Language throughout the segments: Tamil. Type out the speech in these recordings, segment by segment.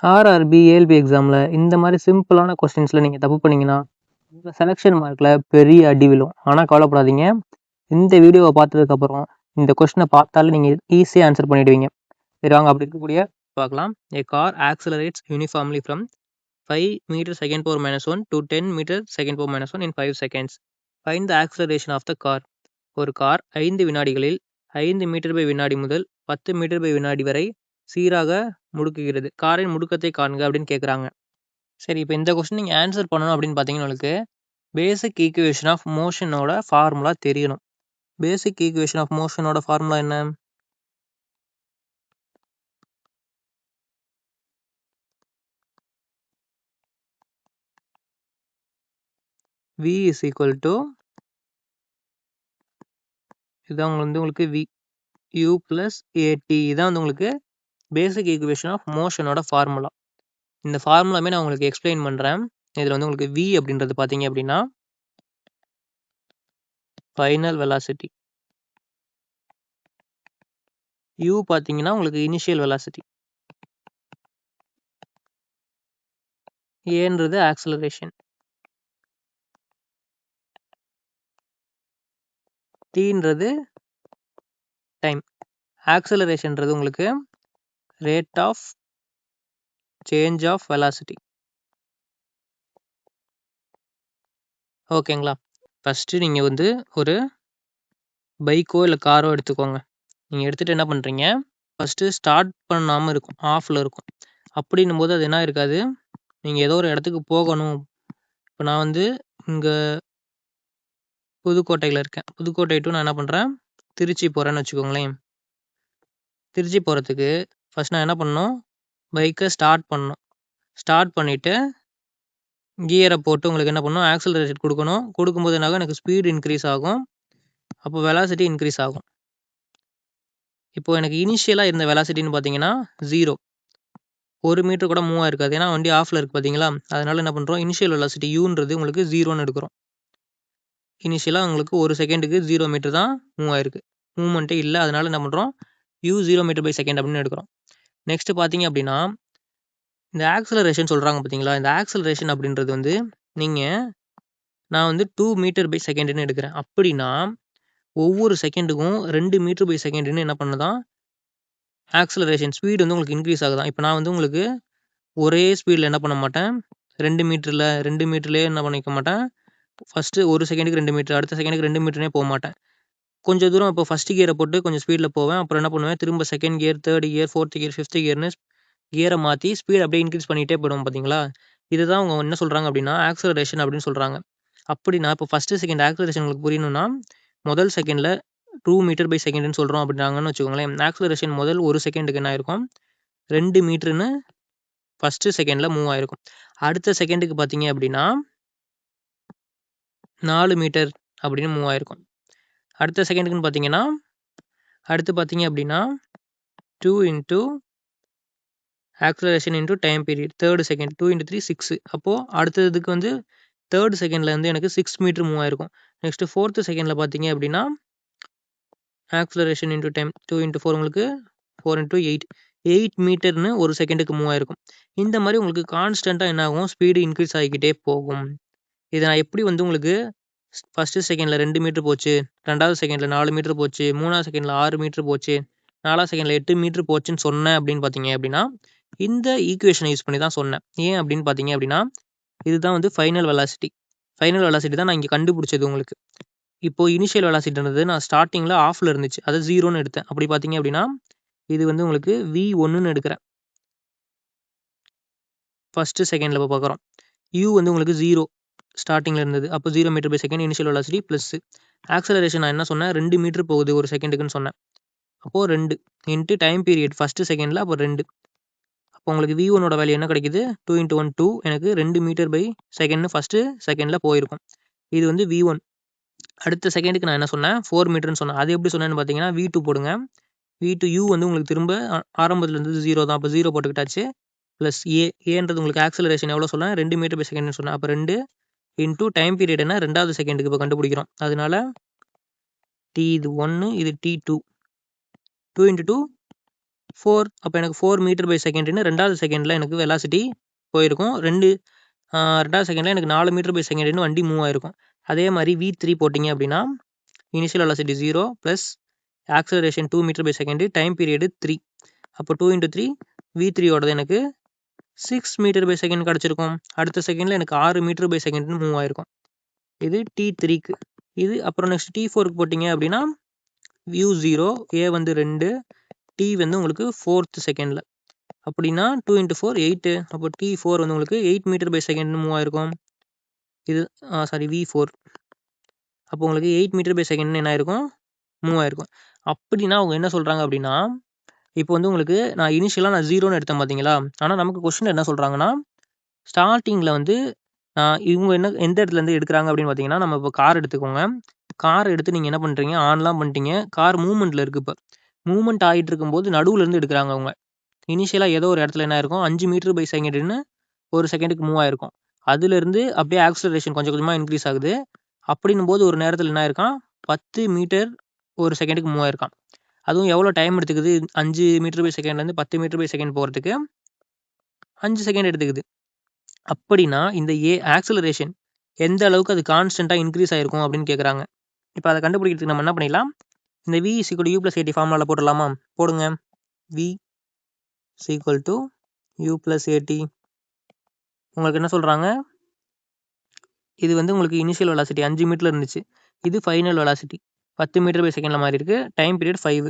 ஆர்ஆர்பி, ஏஎல்பி எக்ஸாமில் இந்த மாதிரி சிம்பிளான கொஸ்டின்ஸில் நீங்கள் தப்பு பண்ணீங்கன்னா உங்கள் செலெக்ஷன் மார்க்கில் பெரிய அடி விழும். ஆனால் கவலைப்படாதீங்க, இந்த வீடியோவை பார்த்ததுக்கப்புறம் இந்த கொஸ்டினை பார்த்தாலும் நீங்கள் ஈஸியாக ஆன்சர் பண்ணிடுவீங்க. சரி வாங்க அப்படி இருக்கக்கூடிய பார்க்கலாம். A car accelerates uniformly from 5 meter second power minus 1 to 10 meter second power minus 1 in 5 seconds. Find the acceleration of the car. ஒரு கார் 5 வினாடிகளில் 5 மீட்டர் பை வினாடி முதல் 10 மீட்டர் பை வினாடி வரை சீராக முடுக்குகிறது. காரின் முடுக்கத்தை காண்க அப்படின்னு கேட்குறாங்க. சரி, இப்போ இந்த கொஸ்டின் நீங்கள் ஆன்சர் பண்ணணும் அப்படின்னு பார்த்தீங்கன்னா உங்களுக்கு பேசிக் ஈக்குவேஷன் ஆஃப் மோஷனோட ஃபார்முலா தெரியணும். பேசிக் ஈக்குவேஷன் ஆஃப் மோஷனோட ஃபார்முலா என்ன? V is equal to இதான் உங்களுக்கு V U plus AT. இதான் வந்து உங்களுக்கு பேசிக் ஈக்குவேஷன் ஆஃப் மோஷனோட ஃபார்முலா. இந்த ஃபார்முலாமே நான் உங்களுக்கு எக்ஸ்பிளைன் பண்ணுறேன். இதில் வந்து உங்களுக்கு V அப்படின்றது பார்த்தீங்க அப்படின்னா ஃபைனல் வெலாசிட்டி, U பார்த்தீங்கன்னா உங்களுக்கு இனிஷியல் வெலாசிட்டி, ஏன்றது ஆக்சலரேஷன், Tன்றது டைம். ஆக்சலரேஷன்றது உங்களுக்கு rate of change of velocity. ஓகேங்களா? ஃபஸ்ட்டு நீங்கள் வந்து ஒரு பைக்கோ இல்லை காரோ எடுத்துக்கோங்க. நீங்கள் எடுத்துகிட்டு என்ன பண்ணுறீங்க, ஃபஸ்ட்டு ஸ்டார்ட் பண்ணாமல் இருக்கும், ஆஃபில் இருக்கும். அப்படின்னும் போது அது என்ன இருக்காது, நீங்கள் ஏதோ ஒரு இடத்துக்கு போகணும். இப்போ நான் வந்து இங்கே புதுக்கோட்டையில் இருக்கேன். புதுக்கோட்டை டு நான் என்ன பண்ணுறேன், திருச்சி போகிறேன்னு வச்சுக்கோங்களேன். திருச்சி போகிறதுக்கு ஃபஸ்ட் நான் என்ன பண்ணணும், பைக்கை ஸ்டார்ட் பண்ணணும். ஸ்டார்ட் பண்ணிவிட்டு கியரை போட்டு உங்களுக்கு என்ன பண்ணணும், ஆக்சலரேஷன் கொடுக்கணும். கொடுக்கும்போது என்னாகும், எனக்கு ஸ்பீடு இன்க்ரீஸ் ஆகும். அப்போ வெலாசிட்டி இன்க்ரீஸ் ஆகும். இப்போது எனக்கு இனிஷியலாக இருந்த வெலாசிட்டின்னு பார்த்தீங்கன்னா 0. 1 மீட்டர் கூட மூவ் ஆயிருக்காது. ஏன்னா வண்டி ஆஃபில் இருக்குது பார்த்தீங்களா? அதனால் என்ன பண்ணுறோம், இனிஷியல் வெலாசிட்டி யூன்றது உங்களுக்கு 0ன்னு எடுக்கிறோம். இனிஷியலாக உங்களுக்கு 1 செகண்டுக்கு 0 மீட்டர் தான் மூவ் ஆயிருக்கு, மூவ்மெண்ட்டே இல்லை. அதனால் என்ன பண்ணுறோம், U 0 மீட்டர் பை செகண்ட் அப்படின்னு எடுக்கிறோம். நெக்ஸ்ட் பார்த்தீங்க அப்படின்னா இந்த ஆக்சலரேஷன் சொல்கிறாங்க பார்த்தீங்களா? இந்த ஆக்சலரேஷன் அப்படின்றது வந்து நான் வந்து 2 மீட்டர் பை செகண்டுன்னு எடுக்கிறேன். அப்படின்னா ஒவ்வொரு செகண்டுக்கும் 2 மீட்டர் பை செகண்டுன்னு என்ன பண்ணுதான் ஆக்சலரேஷன் ஸ்பீடு வந்து உங்களுக்கு இன்க்ரீஸ் ஆகுதான். இப்போ நான் வந்து உங்களுக்கு ஒரே ஸ்பீடில் என்ன பண்ண மாட்டேன், 2 மீட்டர்லேயே என்ன பண்ணிக்க மாட்டேன். ஃபஸ்ட்டு ஒரு செகண்டுக்கு 2 மீட்டர், அடுத்த செகண்டுக்கு 2 மீட்டர்னே போக மாட்டேன். கொஞ்சம் தூரம் இப்போ ஃபஸ்ட்டு கியரை போட்டு கொஞ்சம் ஸ்பீடில் போவேன். அப்புறம் என்ன பண்ணுவேன், திரும்ப second gear, third gear, fourth gear, fifth கியர்னு கியரை மாற்றி ஸ்பீட் அப்படியே இன்க்ரீஸ் பண்ணிகிட்டே போயிடும் பார்த்தீங்களா? இதுதான் அவங்க என்ன சொல்கிறாங்க அப்படின்னா ஆக்சலரேஷன் அப்படின்னு சொல்கிறாங்க. அப்படின்னா இப்போ ஃபஸ்ட்டு செகண்ட் ஆக்சலரேஷன் உங்களுக்கு புரியணும்னா, முதல் செகண்டில் 2 மீட்டர் பை செகண்டுன்னு சொல்கிறோம் அப்படின்னாங்கன்னு வச்சுக்கோங்களேன். ஆக்சலரேஷன் முதல் ஒரு செகண்டுக்கு என்ன ஆயிருக்கும், 2 மீட்டருன்னு ஃபஸ்ட்டு செகண்டில் மூவ் ஆயிருக்கும். அடுத்த செகண்டுக்கு பார்த்தீங்க அப்படின்னா 4 மீட்டர் அப்படின்னு மூவ் ஆயிருக்கும். அடுத்த செகண்டுக்குன்னு பார்த்தீங்கன்னா அடுத்து பார்த்தீங்க அப்படின்னா 2 into acceleration into time period, third second 2 × 3 6. அப்போது அடுத்ததுக்கு வந்து தேர்டு செகண்டில் வந்து எனக்கு 6 மீட்டர் மூவ் ஆயிருக்கும். நெக்ஸ்ட்டு ஃபோர்த்து செகண்டில் பார்த்தீங்க அப்படின்னா ஆக்சலரேஷன் இன்ட்டு டைம் 2 × 4 உங்களுக்கு 4 × 8 மீட்டர்னு ஒரு செகண்டுக்கு மூவ் ஆயிருக்கும். இந்த மாதிரி உங்களுக்கு கான்ஸ்டண்ட்டாக என்ன ஆகும், ஸ்பீடு இன்க்ரீஸ் ஆகிக்கிட்டே போகும். இதை நான் எப்படி வந்து உங்களுக்கு ஃபஸ்ட்டு செகண்டில் 2 மீட்டர் போச்சு, ரெண்டாவது செகண்டில் 4 மீட்டர் போச்சு, மூணாவது செகண்டில் 6 மீட்டர் போச்சு, நாலாவது செகண்டில் 8 மீட்டர் போச்சுன்னு சொன்னேன் அப்படின்னு பார்த்தீங்க அப்படின்னா இந்த ஈக்குவேஷனை யூஸ் பண்ணி தான் சொன்னேன். ஏன் அப்படின்னு பார்த்தீங்க அப்படின்னா இதுதான் வந்து ஃபைனல் வெலாசிட்டி. ஃபைனல் வெலாசிட்டி தான் நான் இங்கே கண்டுபிடிச்சது உங்களுக்கு. இப்போது இனிஷியல் வெலாசிட்டின்றது நான் ஸ்டார்டிங்கில் ஆஃபில் இருந்துச்சு, அதை 0ன்னு எடுத்தேன். அப்படி பார்த்தீங்க அப்படின்னா இது வந்து உங்களுக்கு V1ன்னு எடுக்கிறேன். ஃபஸ்ட்டு செகண்டில் இப்போ பார்க்குறோம். U வந்து உங்களுக்கு 0 ஸ்டார்டிங்கில் இருந்தது. அப்போ 0 metre by second initial velocity plus acceleration நான் என்ன சொன்னேன், 2 மீட்டர் போகுது ஒரு செகண்டுக்குன்னு சொன்னேன். அப்போது 2 இன்ட்டு டைம் பீரியட் ஃபஸ்ட்டு செகண்டில் அப்போ 2. அப்போ உங்களுக்கு V1ஓட வேல்யூ என்ன கிடைக்குது, 2 × 1 2. எனக்கு 2 மீட்டர் பை செகண்ட்னு ஃபஸ்ட்டு செகண்டில் போயிருக்கும். இது வந்து V1. அடுத்த செகண்டுக்கு நான் என்ன சொன்னேன், 4 மீட்டர்னு சொன்னேன். அது எப்படி சொன்னேன்னு பார்த்தீங்கன்னா V2 போடுங்க. V2 U வந்து உங்களுக்கு திரும்ப ஆரம்பத்துலேருந்து 0 தான். அப்போ 0 போட்டுக்கிட்டாச்சு. ப்ளஸ் ஏன்றது உங்களுக்கு ஆக்சலரேஷன் எவ்வளோ சொன்னேன், 2 மீட்டர் பை செகண்ட்னு சொன்னேன். அப்போ 2 இன்ட்டு டைம் பீரியட் என்ன, ரெண்டாவது செகண்டுக்கு இப்போ கண்டுபிடிக்கிறோம். அதனால T இது 1, இது T2. 2 × 2 4 அப்போ எனக்கு 4 மீட்டர் பை செகண்ட்னு 2வது செகண்டில் எனக்கு வெலாசிட்டி போயிருக்கும். 2வது செகண்டில் எனக்கு 4 மீட்டர் பை செகண்ட்னு வண்டி மூவ் ஆயிருக்கும். அதே மாதிரி V3 போட்டிங்க அப்படின்னா initial velocity 0 plus acceleration 2 metre by second, time period 3. அப்போ 2 × 3 V3யோடது எனக்கு 6 மீட்டர் பை செகண்ட் கிடச்சிருக்கும். அடுத்த செகண்டில் எனக்கு 6 மீட்டர் பை செகண்ட்னு மூவ் ஆயிருக்கும். இது T3க்கு. இது அப்புறம் நெக்ஸ்ட் T4க்கு போட்டிங்க அப்படின்னா U0, A வந்து 2, T வந்து உங்களுக்கு 4th செகண்டில். அப்படின்னா 2 × 4 8. அப்போ T4 வந்து உங்களுக்கு 8 மீட்டர் பை செகண்ட்னு மூவ் ஆயிருக்கும். இது V4. அப்போ உங்களுக்கு 8 மீட்டர் பை செகண்ட்னு என்ன ஆயிருக்கும், மூவ் ஆயிருக்கும். அப்படின்னா அவங்க என்ன சொல்கிறாங்க அப்படின்னா, இப்போ வந்து உங்களுக்கு நான் இனிஷியலாக நான் 0ன்னு எடுத்தேன் பார்த்தீங்களா. ஆனால் நமக்கு கொஸ்டின் என்ன சொல்கிறாங்கன்னா, ஸ்டார்டிங்கில் வந்து இவங்க எந்த இடத்துலேருந்து எடுக்கிறாங்க அப்படின்னு பார்த்தீங்கன்னா, நம்ம இப்போ கார் எடுத்துக்கோங்க. கார் எடுத்து நீங்கள் என்ன பண்ணுறீங்க, ஆன்லாம் பண்ணிட்டீங்க. கார் மூவ்மெண்ட்டில் இருக்குது. இப்போ மூவ்மெண்ட் ஆகிட்டு இருக்கும்போது நடுவுலேருந்து எடுக்கிறாங்க அவங்க. இனிஷியலாக ஏதோ ஒரு இடத்துல என்ன ஆயிருக்கும், 5 மீட்டர் பை செகண்ட்னு ஒரு செகண்டுக்கு மூவ் ஆயிருக்கும். அதுலேருந்து அப்படியே ஆக்சலரேஷன் கொஞ்சம் கொஞ்சமாக இன்க்ரீஸ் ஆகுது. அப்படின்னும் போது ஒரு நேரத்தில் என்ன ஆயிருக்கான், 10 மீட்டர் ஒரு செகண்டுக்கு மூவ் ஆயிருக்கான். அதுவும் எவ்வளோ டைம் எடுத்துக்குது, 5 மீட்டர் பை செகண்ட்லேருந்து 10 மீட்டர் பை செகண்ட் போகிறதுக்கு 5 செகண்ட் எடுத்துக்குது. அப்படின்னா இந்த ஆக்சலரேஷன் எந்த அளவுக்கு அது கான்ஸ்டண்ட்டாக இன்க்ரீஸ் ஆயிருக்கும் அப்படின்னு கேட்குறாங்க. இப்போ அதை கண்டுபிடிக்கிறதுக்கு நம்ம என்ன பண்ணிடலாம், இந்த V = U + AT ஃபார்முலாவில் போட்டுடலாமா. போடுங்க. V = U + AT. உங்களுக்கு என்ன சொல்கிறாங்க, இது வந்து உங்களுக்கு இனிஷியல் வெலாசிட்டி 5 மீட்டரில் இருந்துச்சு. இது ஃபைனல் வெலாசிட்டி 10 மீட்டர் பை செகண்டில் மாறி இருக்குது. Time period 5.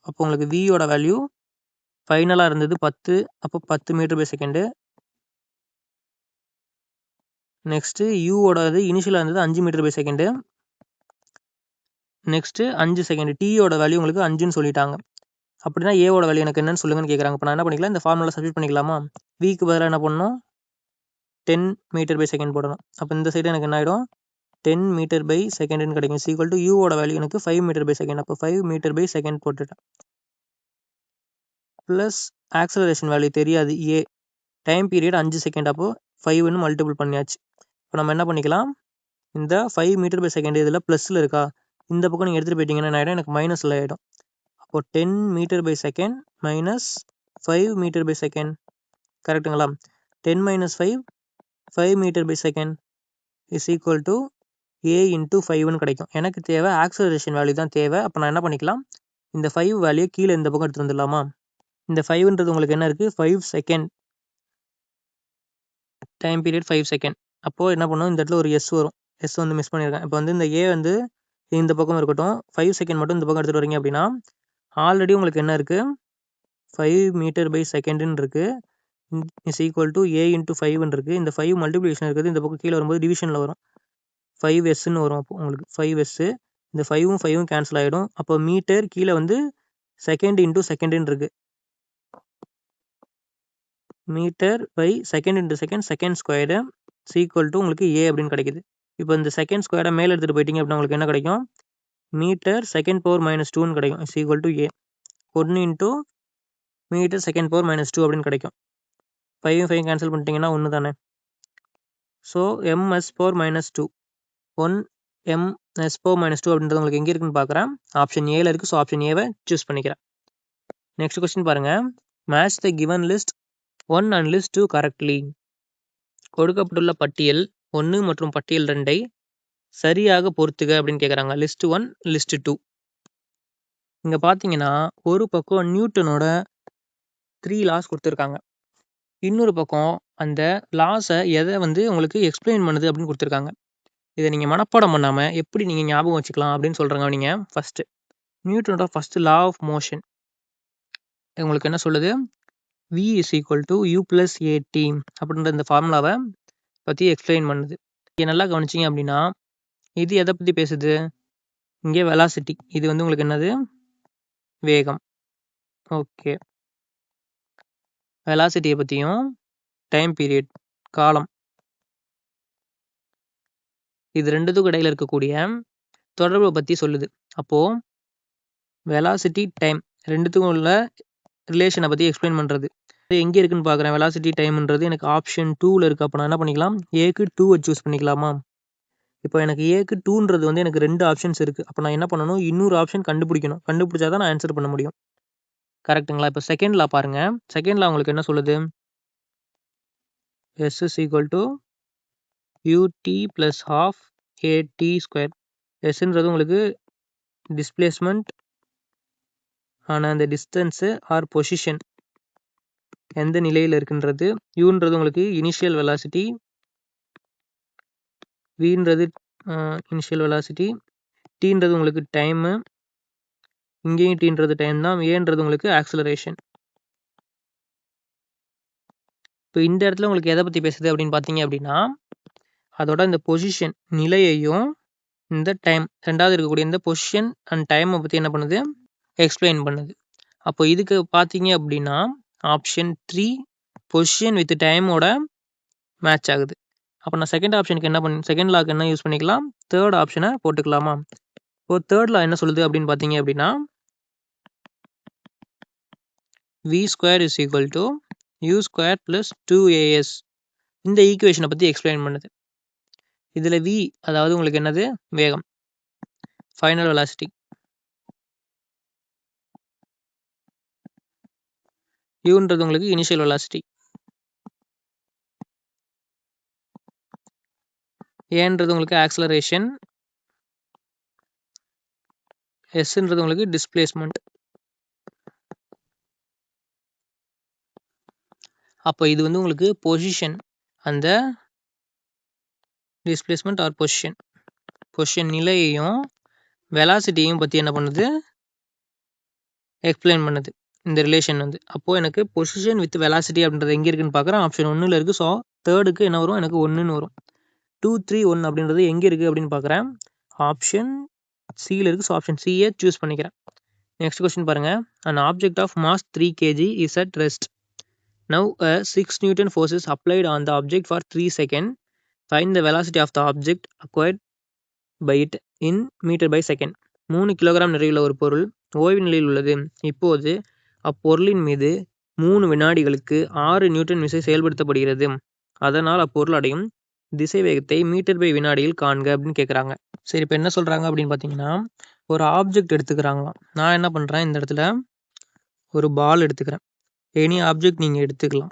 அப்போ உங்களுக்கு Vயோட வேல்யூ ஃபைனலாக இருந்தது 10. அப்போ 10 மீட்டர் பை செகண்டு. நெக்ஸ்ட்டு யூவோடது இனிஷியலாக இருந்தது 5 metre by second. Next 5 second. Tயோட வேல்யூ உங்களுக்கு 5ன்னு சொல்லிட்டாங்க. அப்படின்னா ஏவோட வேல்யூ எனக்கு என்னன்னு சொல்லுங்கன்னு கேட்குறாங்க. இப்போ நான் என்ன பண்ணிக்கலாம், இந்த ஃபார்முலா சப்ஸ்டிட் பண்ணிக்கலாமா. Vக்கு பதிலாக என்ன பண்ணணும், 10 மீட்டர் பை செகண்ட் போடணும். அப்போ இந்த சைடு எனக்கு என்ன ஆகிடும், 10 மீட்டர் பை செகண்ட்னு கிடைக்கும். ஈக்குவல் டு யூவோட வேல்யூ எனக்கு 5 மீட்டர் பை செகண்ட். அப்போ 5 மீட்டர் பை செகண்ட் போட்டுட்டேன். ப்ளஸ் ஆக்சலரேஷன் வேல்யூ தெரியாது A, டைம் பீரியட் 5 செகண்ட். அப்போது 5ன்னு மல்டிபிள் பண்ணியாச்சு. இப்போ நம்ம என்ன பண்ணிக்கலாம், இந்த 5 மீட்டர் பை செகண்ட் இதில் ப்ளஸில் இருக்கா, இந்த பக்கம் நீங்கள் எடுத்துகிட்டு போயிட்டீங்கன்னா என்ன ஆகிடும், எனக்கு மைனஸில் ஆகிடும். அப்போது 10 metre by second minus 5 metre by second. கரெக்டுங்களா. 10 - 5 5 metre by second is equal to A × 5ன்னு கிடைக்கும். எனக்கு தேவை ஆக்சலரேஷன் வேல்யூ தான் தேவை. அப்போ நான் என்ன பண்ணிக்கலாம், இந்த 5 வேல்யூ கீழே இந்த பக்கம் எடுத்துகிட்டு வந்துடலாமா. இந்த 5ன்றது உங்களுக்கு என்ன இருக்குது, 5 செகண்ட். Time period 5 second. அப்போது என்ன பண்ணும், இந்த இடத்துல ஒரு S வரும். S வந்து மிஸ் பண்ணியிருக்கேன். இப்போ வந்து இந்த A வந்து இந்த பக்கம் இருக்கட்டும், 5 செகண்ட் மட்டும் இந்த பக்கம் எடுத்துகிட்டு வரீங்க அப்படின்னா ஆல்ரெடி உங்களுக்கு என்ன இருக்குது, 5 மீட்டர் பை செகண்டுன்னு இருக்குது. இஸ் ஈக்குவல் டு A × 5ன்னு இருக்குது. இந்த 5 மல்டிப்ளிகேஷன் இருக்குது. இந்த பக்கம் கீழே வரும்போது டிவிஷனில் வரும். 5Sன்னு வரும். அப்போ உங்களுக்கு 5S. இந்த 5ம் 5ம் கேன்சல் ஆகிடும். அப்போ மீட்டர் கீழே வந்து செகண்ட் × செகண்டுன்னு இருக்குது. Metre by second × second, second squared equal to உங்களுக்கு A அப்படின்னு கிடைக்குது. இப்போ இந்த செகண்ட் ஸ்கொயரை மேலே எடுத்துகிட்டு போயிட்டீங்க அப்படின்னா உங்களுக்கு என்ன கிடைக்கும், மீட்டர் செகண்ட் பவர் -2ன்னு கிடைக்கும். Is equal to A. 1 × metre second power -2 அப்படின்னு கிடைக்கும். 5 5 கேன்சல் பண்ணிட்டீங்கன்னா 1 தானே. So ms power -2 1 ms power -2 அப்படின்றது உங்களுக்கு எங்கே இருக்குன்னு பார்க்குறேன். ஆப்ஷன் ஏல இருக்குது. ஸோ ஆப்ஷன் ஏவை சூஸ் பண்ணிக்கிறேன். நெக்ஸ்ட் கொஸ்டின் பாருங்கள். Match the given list 1 and list 2 correctly. கொடுக்கப்பட்டுள்ள பட்டியல் 1 மற்றும் பட்டியல் 2ஐ சரியாக பொறுத்துக அப்படின்னு கேட்குறாங்க. List 1 list 2. இங்கே பார்த்தீங்கன்னா ஒரு பக்கம் நியூட்டனோட 3 லாஸ் கொடுத்துருக்காங்க. இன்னொரு பக்கம் அந்த லாஸை எதை வந்து உங்களுக்கு எக்ஸ்பிளைன் பண்ணுது அப்படின்னு கொடுத்துருக்காங்க. இதை நீங்கள் மனப்பாடம் பண்ணாமல் எப்படி நீங்கள் ஞாபகம் வச்சுக்கலாம் அப்படின்னு சொல்கிறாங்க. நீங்கள் ஃபஸ்ட்டு நியூட்டனோட ஃபஸ்ட்டு லா ஆஃப் மோஷன் உங்களுக்கு என்ன சொல்லுது, V = U + AT அப்படின்ற இந்த ஃபார்முலாவை பற்றி எக்ஸ்பிளைன் பண்ணுது. இங்கே நல்லா கவனிச்சிங்க அப்படின்னா இது எதை பற்றி பேசுது, இங்கே வெலாசிட்டி, இது வந்து உங்களுக்கு என்னது, வேகம். ஓகே, வெலாசிட்டியை பற்றியும் டைம் பீரியட், காலம், இது ரெண்டுத்துக்கும் இடையில் இருக்கக்கூடிய தொடர்பை பற்றி சொல்லுது. அப்போது வெலாசிட்டி டைம் ரெண்டுத்துக்கும் உள்ள ரிலேஷனை பற்றி எக்ஸ்பிளைன் பண்ணுறது. எங்கே இருக்குன்னு பார்க்குறேன். வெலாசிட்டி டைம்ன்றது எனக்கு ஆப்ஷன் 2ல் இருக்குது. அப்போ நான் என்ன பண்ணிக்கலாம், ஏக்கு 2வை சூஸ் பண்ணிக்கலாமா. இப்போ எனக்கு ஏக்கு 2ன்றது வந்து எனக்கு 2 ஆப்ஷன்ஸ் இருக்குது. அப்போ நான் என்ன பண்ணணும், இன்னொரு ஆப்ஷன் கண்டுபிடிக்கணும். கண்டுபிடிச்சா தான் நான் ஆன்சர் பண்ண முடியும். கரெக்ட்டுங்களா? இப்போ செகண்ட் லா பாருங்க. செகண்ட் லா உங்களுக்கு என்ன சொல்லுது? S is equal to ut plus half at square. Sன்றது உங்களுக்கு டிஸ்பிளேஸ்மெண்ட் ஆன அந்த டிஸ்டன்ஸு ஆர் பொசிஷன் எந்த நிலையில் இருக்குன்றது. யூன்றது உங்களுக்கு இனிஷியல் வெலாசிட்டி, வின்றது இனிஷியல் வெலாசிட்டி, டீன்றது உங்களுக்கு டைமு, இங்கேயும் டீன்றது டைம் தான், ஏன்றது உங்களுக்கு ஆக்சலரேஷன். இப்போ இந்த இடத்துல உங்களுக்கு எதை பற்றி பேசுது அப்படின்னு பார்த்தீங்க அப்படின்னா, அதோட இந்த பொசிஷன் நிலையையும் இந்த டைம் ரெண்டாவது இருக்கக்கூடிய இந்த பொசிஷன் அண்ட் டைமை பற்றி என்ன பண்ணுது? எக்ஸ்பிளைன் பண்ணுது. அப்போ இதுக்கு பார்த்தீங்க அப்படின்னா ஆப்ஷன் 3 பொசிஷன் வித் டைமோட மேட்ச் ஆகுது. அப்போ நான் செகண்ட் ஆப்ஷனுக்கு செகண்ட் லாக்கு என்ன யூஸ் பண்ணிக்கலாம்? தேர்ட் ஆப்ஷனை போட்டுக்கலாமா? இப்போ தேர்ட் லா என்ன சொல்லுது அப்படின்னு பார்த்தீங்க அப்படின்னா v square is equal to u square plus 2as இந்த ஈக்குவேஷனை பற்றி எக்ஸ்பிளைன் பண்ணுது. இதில் v அதாவது உங்களுக்கு என்னது? வேகம், ஃபைனல் வெலாசிட்டி. யூன்றது உங்களுக்கு இனிஷியல் வெலாசிட்டி. ஏன்றது உங்களுக்கு ஆக்சலரேஷன். எஸ்ன்றது உங்களுக்கு டிஸ்பிளேஸ்மெண்ட். அப்போ இது வந்து உங்களுக்கு பொசிஷன் அந்த டிஸ்பிளேஸ்மெண்ட் ஆர் பொசிஷன் நிலையையும் வெலாசிட்டியையும் பற்றி என்ன பண்ணுது? எக்ஸ்பிளைன் பண்ணுது இந்த ரிலேஷன் வந்து. அப்போது எனக்கு பொசிஷன் வித் வெலாசிட்டி அப்படின்றது எங்கே இருக்குன்னு பார்க்குறேன். ஆப்ஷன் 1ல் இருக்குது. ஸோ தேர்டுக்கு என்ன வரும்? எனக்கு 1ன்னு வரும். 2, 3, 1 அப்படின்றது எங்கே இருக்குது அப்படின்னு பார்க்குறேன். ஆப்ஷன் சியில் இருக்குது. ஸோ ஆப்ஷன் சியை சூஸ் பண்ணிக்கிறேன். நெக்ஸ்ட் கொஸ்டின் பாருங்கள். an object of mass 3 kg is at rest. Now a 6 Newton force is applied on the object for 3 seconds. Find the velocity of the object acquired by it in meter by second. 3 kilogram நிறையுள்ள ஒரு பொருள் ஓய்வு நிலையில் உள்ளது. இப்போது அப்பொருளின் மீது 3 வினாடிகளுக்கு 6 நியூட்டன் விசை செயல்படுத்தப்படுகிறது. அதனால் அப்பொருள் அடையும் திசை வேகத்தை மீட்டர் பை வினாடியில் காண்க அப்படின்னு கேட்குறாங்க. சரி, இப்போ என்ன சொல்கிறாங்க அப்படின்னு பார்த்தீங்கன்னா ஒரு ஆப்ஜெக்ட் எடுத்துக்கிறாங்களாம். நான் என்ன பண்ணுறேன், இந்த இடத்துல ஒரு பால் எடுத்துக்கிறேன். எனி ஆப்ஜெக்ட் நீங்கள் எடுத்துக்கலாம்.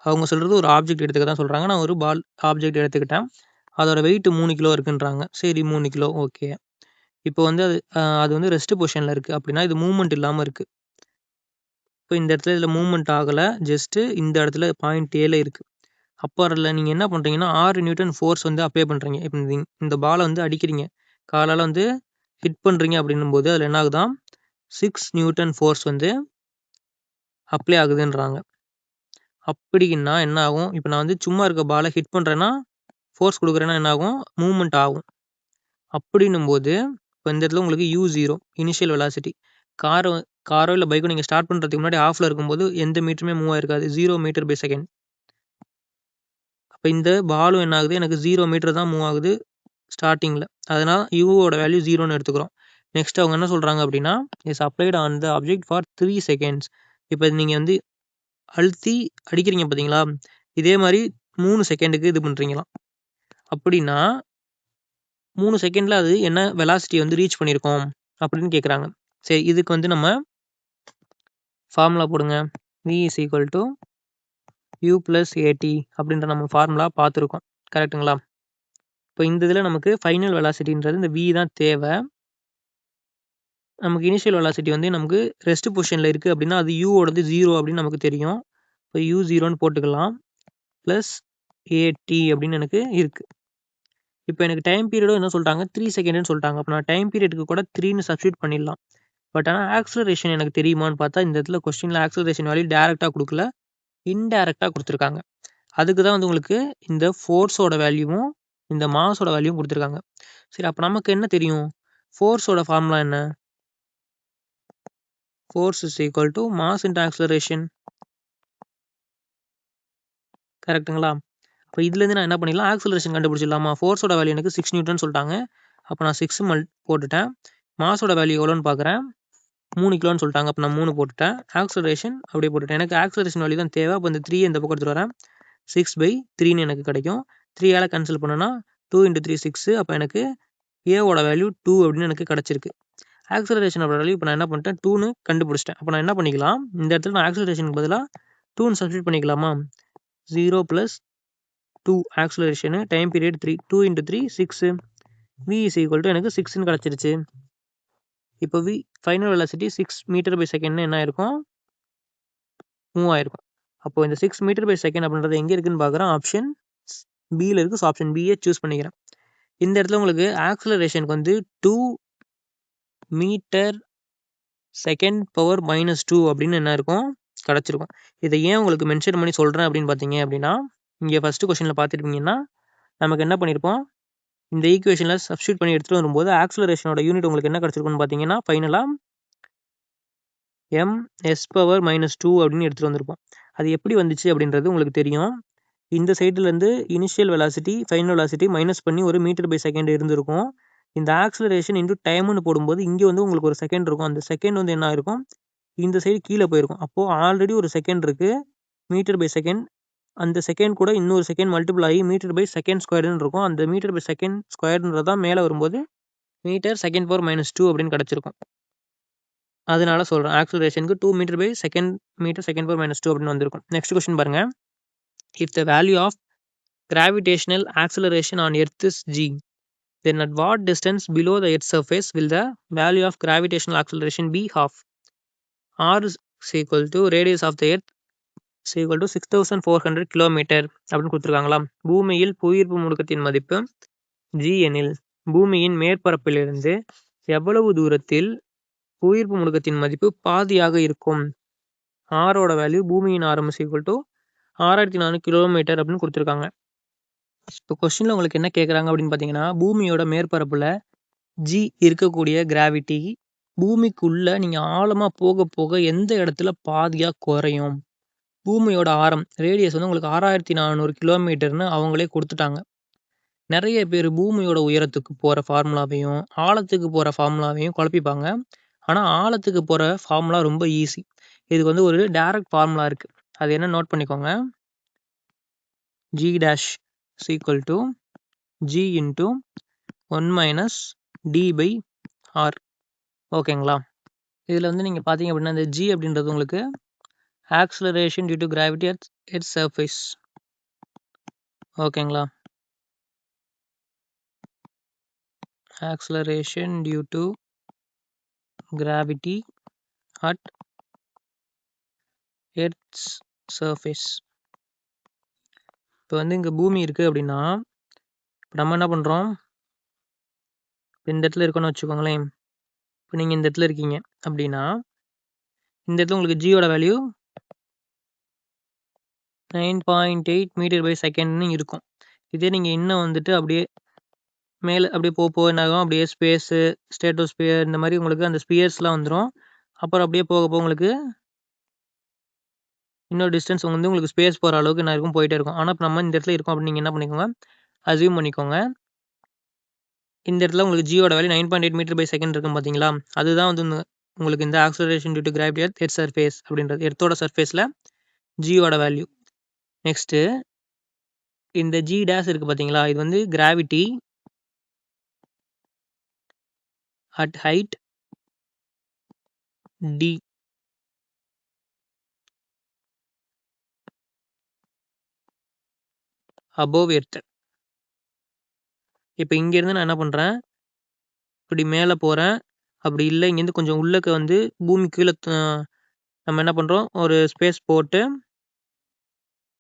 அவங்க சொல்கிறது ஒரு ஆப்ஜெக்ட் எடுத்துக்க தான் சொல்கிறாங்க. நான் ஒரு பால் ஆப்ஜெக்ட் எடுத்துக்கிட்டேன். அதோட வெயிட் 3 கிலோ இருக்குன்றாங்க. சரி, 3 கிலோ ஓகே. இப்போ வந்து அது வந்து ரெஸ்ட் பொசிஷனில் இருக்குது. அப்படின்னா இது மூவ்மெண்ட் இல்லாமல் இருக்குது. இப்போ இந்த இடத்துல இதில் மூவ்மெண்ட் ஆகலை, ஜஸ்ட்டு இந்த இடத்துல பாயிண்ட் ஏல இருக்குது. அப்போ அதில் நீங்கள் என்ன பண்ணுறீங்கன்னா 6 நியூட்டன் ஃபோர்ஸ் வந்து அப்ளை பண்ணுறீங்க. இப்போ இந்த பாலை வந்து அடிக்கிறீங்க, காலால் வந்து ஹிட் பண்ணுறீங்க அப்படின்னும் போது அதில் என்ன ஆகுதான்? 6 நியூட்டன் ஃபோர்ஸ் வந்து அப்ளை ஆகுதுன்றாங்க. அப்படின்னா என்ன ஆகும்? இப்போ நான் வந்து சும்மா இருக்க பாலை ஹிட் பண்ணுறேன்னா ஃபோர்ஸ் கொடுக்குறேன்னா என்ன ஆகும்? மூவ்மெண்ட் ஆகும். அப்படின்னும் போது இப்போ இந்த இடத்துல உங்களுக்கு u0 இனிஷியல் வெலாசிட்டி. காரோ இல்லை பைக்கோ நீங்கள் ஸ்டார்ட் பண்ணுறதுக்கு முன்னாடி ஆஃபில் இருக்கும்போது எந்த மீட்டருமே மூவ் ஆயிருக்காது. 0 மீட்டர் பை செகண்ட். அப்போ இந்த பாலும் என்ன ஆகுது? எனக்கு 0 மீட்டர் தான் மூவ் ஆகுது ஸ்டார்டிங்கில். அதனால் யூவோட வேல்யூ 0ன்னு எடுத்துக்கிறோம். நெக்ஸ்ட் அவங்க என்ன சொல்கிறாங்க அப்படின்னா is applied on the object for 3 seconds. இப்போ நீங்கள் வந்து அழுத்தி அடிக்கிறீங்க பார்த்தீங்களா? இதே மாதிரி 3 செகண்டுக்கு இது பண்ணுறீங்களாம். அப்படின்னா 3 செகண்டில் அது என்ன வெலாசிட்டி வந்து ரீச் பண்ணியிருக்கோம் அப்படின்னு கேட்குறாங்க. சரி, இதுக்கு வந்து நம்ம ஃபார்முலா போடுங்க. v is equal to u plus a t அப்படின்ற நம்ம ஃபார்முலா பார்த்துருக்கோம். கரெக்டுங்களா? இப்போ இந்த இதில் நமக்கு ஃபைனல் வெலாசிட்டின்றது இந்த v தான் தேவை. நமக்கு இனிஷியல் வெலாசிட்டி வந்து நமக்கு ரெஸ்ட் பொசிஷனில் இருக்குது அப்படின்னா அது யூவோடது 0 அப்படின்னு நமக்கு தெரியும். இப்போ u0ன்னு போட்டுக்கலாம். ப்ளஸ் ஏடி அப்படின்னு எனக்கு இருக்குது. இப்போ எனக்கு டைம் பீரியடும் என்ன சொல்லிட்டாங்க? 3 செகண்டுன்னு சொல்லிட்டாங்க. அப்போ நான் டைம் பீரியடுக்கு கூட 3ன்னு சப்ஸ்டியூட் பண்ணிடலாம். பட் ஆனால் ஆக்சலரேஷன் எனக்கு தெரியுமான்னு பார்த்தா இந்த இடத்துல கொஸ்டினில் ஆக்சலரேஷன் வேல்யூ டேரெக்டாக கொடுக்கல, இன்டேரக்டாக கொடுத்துருக்காங்க. அதுக்கு தான் வந்து உங்களுக்கு இந்த ஃபோர்ஸோட வேல்யூவும் இந்த மாஸோட வேல்யூவும் கொடுத்துருக்காங்க. சரி, அப்போ நமக்கு என்ன தெரியும்? ஃபோர்ஸோட ஃபார்முலா என்ன? Force is equal to mass into acceleration. கரெக்டுங்களா? இப்போ இதுலேருந்து நான் என்ன பண்ணிடலாம்? ஆக்சலரேஷன் கண்டுபிடிச்சிடலாமா? ஃபோர்ஸோட வேல்யூ எனக்கு 6 நியூட்டன் சொல்லிட்டாங்க. அப்போ நான் 6 போட்டுட்டேன். மாஸோட வேல்யூ எவ்வளோன்னு பார்க்குறேன். 3 கிலோன்னு சொல்லிட்டாங்க. அப்போ நான் 3 போட்டுட்டேன். ஆக்சலரேஷன் அப்படியே போட்டுட்டேன். எனக்கு ஆக்சலரேஷன் வேல்யூ தான் தேவை. அப்போ இந்த 3 இந்த பக்கம் எடுத்துகிட்டு வரேன். 6/3ன்னு எனக்கு கிடைக்கும். 3ஆல் கேன்சல் பண்ணோன்னா 2 × 3 6. அப்போ எனக்கு ஏவோட வேல்யூ 2 அப்படின்னு எனக்கு கிடச்சிருக்கு. ஆக்சலரேஷனோட வேல்யூ இப்போ நான் என்ன பண்ணிட்டேன் 2ன்னு கண்டுபிடிச்சிட்டேன். அப்போ நான் என்ன பண்ணிக்கலாம், இந்த இடத்துல நான் ஆக்சலரேஷனுக்கு பதிலாக 2ன்னு சப்ஸ்டியூட் பண்ணிக்கலாமா? 0 + 2 ஆக்சலரேஷனு டைம் பீரியட் 3 2 × 3 6 v = எனக்கு 6ன்னு கிடச்சிருச்சு. இப்போ ஃபைனல் வெலாசிட்டி 6 m/s என்ன ஆயிருக்கும், மூவ் ஆயிருக்கும். அப்போ இந்த 6 m/s அப்படின்றது எங்கே இருக்குன்னு பார்க்குறேன், ஆப்ஷன் பியில் இருக்குது. ஸோ ஆப்ஷன் பியை சூஸ் பண்ணிக்கிறேன். இந்த இடத்துல உங்களுக்கு ஆக்சலரேஷனுக்கு வந்து 2 m/s -2 அப்படின்னு என்ன இருக்கும், கிடச்சிருக்கும். இதை ஏன் உங்களுக்கு மென்ஷன் பண்ணி சொல்கிறேன் அப்படின்னு பார்த்தீங்க அப்படின்னா, இங்கே ஃபஸ்ட்டு கொஸ்டினில் பார்த்துருப்பீங்கன்னா நமக்கு என்ன பண்ணியிருப்போம், இந்த ஈக்குவேஷனில் சப்ஸ்டியூட் பண்ணி எடுத்துகிட்டு வரும்போது ஆக்சலரேஷனோட யூனிட் உங்களுக்கு என்ன கிடச்சிருக்குன்னு பார்த்தீங்கன்னா ஃபைனலாக m/s⁻2 அப்படின்னு எடுத்துகிட்டு வந்திருப்போம். அது எப்படி வந்துச்சு அப்படின்றது உங்களுக்கு தெரியும். இந்த சைட்லேருந்து initial velocity final velocity minus பண்ணி ஒரு m/s இருந்திருக்கும். இந்த ஆக்சலரேஷன் இன்டூ டைம்னு போடும்போது இங்கே வந்து உங்களுக்கு ஒரு செகண்ட் இருக்கும். அந்த செகண்ட் வந்து என்ன ஆயிருக்கும், இந்த சைடு கீழே போயிருக்கும். அப்போது ஆல்ரெடி ஒரு செகண்ட் இருக்குது m/s. அந்த செகண்ட் கூட இன்னொரு செகண்ட் மல்டிபிள் ஆகி m/s² இருக்கும். அந்த m/s² தான் மேலே வரும்போது m/s⁻2 அப்படின்னு கிடச்சிருக்கும். அதனால சொல்கிறேன் ஆக்சலரேஷனுக்கு 2 m/s m/s² அப்படின்னு வந்திருக்கும். நெக்ஸ்ட் கொஸ்டின் பாருங்க. If the value of gravitational acceleration on Earth is g, then at what distance below the Earth's surface will the value of gravitational acceleration be half? R is equal to radius of the Earth is equal to 6400 km அப்படின்னு கொடுத்துருக்காங்களாம். பூமியில் புவியீர்ப்பு முடுக்கத்தின் மதிப்பு g எனில் பூமியின் மேற்பரப்பிலிருந்து எவ்வளவு தூரத்தில் புவியீர்ப்பு முடுக்கத்தின் மதிப்பு பாதியாக இருக்கும்? ஆரோட வேல்யூ பூமியின் ஆரம் is equal to 6400 km அப்படின்னு கொடுத்துருக்காங்க. இப்போ கொஸ்டினில் உங்களுக்கு என்ன கேட்குறாங்க அப்படின்னு பார்த்தீங்கன்னா, பூமியோட மேற்பரப்பில் ஜி இருக்கக்கூடிய கிராவிட்டி பூமிக்குள்ளே நீங்கள் ஆழமாக போக போக எந்த இடத்துல பாதியாக குறையும்? பூமியோட ஆரம் ரேடியஸ் வந்து உங்களுக்கு 6400 km அவங்களே கொடுத்துட்டாங்க. நிறைய பேர் பூமியோட உயரத்துக்கு போகிற ஃபார்முலாவையும் ஆழத்துக்கு போகிற ஃபார்முலாவையும் குழப்பிப்பாங்க. ஆனால் ஆழத்துக்கு போகிற ஃபார்முலா ரொம்ப ஈஸி. இதுக்கு வந்து ஒரு டைரக்ட் ஃபார்முலா இருக்குது. அது என்ன நோட் பண்ணிக்கோங்க, g' is equal to g into 1 - d/r. ஓகேங்களா? இதில் வந்து நீங்கள் பார்த்தீங்க அப்படின்னா இந்த g அப்படின்றது உங்களுக்கு acceleration due to gravity at earth surface. ஓகேங்களா? Acceleration due to gravity at earth's surface. இப்போ வந்து இங்கே பூமி இருக்குது அப்படின்னா இப்போ நம்ம என்ன பண்ணுறோம், இந்த இடத்துல இருக்கோன்னு வச்சுக்கோங்களேன். இப்போ நீங்கள் இந்த இடத்துல இருக்கீங்க அப்படின்னா இந்த இடத்துல உங்களுக்கு ஜியோட வேல்யூ 9.8 m/s இருக்கும். இதே நீங்கள் இன்னும் வந்துட்டு அப்படியே மேலே அப்படியே போக என்ன ஆகும், அப்படியே ஸ்பேஸு ஸ்டேட்டோஸ்பியர் இந்த மாதிரி உங்களுக்கு அந்த ஸ்பியர்ஸ்லாம் வந்துடும். அப்புறம் அப்படியே போக போக உங்களுக்கு இன்னொரு டிஸ்டன்ஸ் வந்து உங்களுக்கு ஸ்பேஸ் போகிற அளவுக்கு என்ன இருக்கும், போயிட்டே இருக்கும். ஆனால் இப்போ நம்ம இந்த இடத்துல இருக்கோம் அப்படின்னு நீங்கள் என்ன பண்ணிக்கோங்க, அசியூம் பண்ணிக்கோங்க. இந்த இடத்துல உங்களுக்கு ஜியோட வேல்யூ 9.8 m/s இருக்கும் பார்த்தீங்களா, அதுதான் வந்து உங்களுக்கு இந்த acceleration due to gravity at earth surface அப்படின்றது எர்த்தோட சர்ஃபேஸில் ஜியோட வேல்யூ. நெக்ஸ்ட்டு இந்த g' இருக்குது பார்த்தீங்களா, இது வந்து gravity at height d above earth. இப்போ இங்கேருந்து நான் என்ன பண்ணுறேன், இப்படி மேலே போகிறேன். அப்படி இல்லை இங்கேருந்து கொஞ்சம் உள்ளக்க வந்து பூமி கீழே நம்ம என்ன பண்ணுறோம், ஒரு ஸ்பேஸ் போட்டு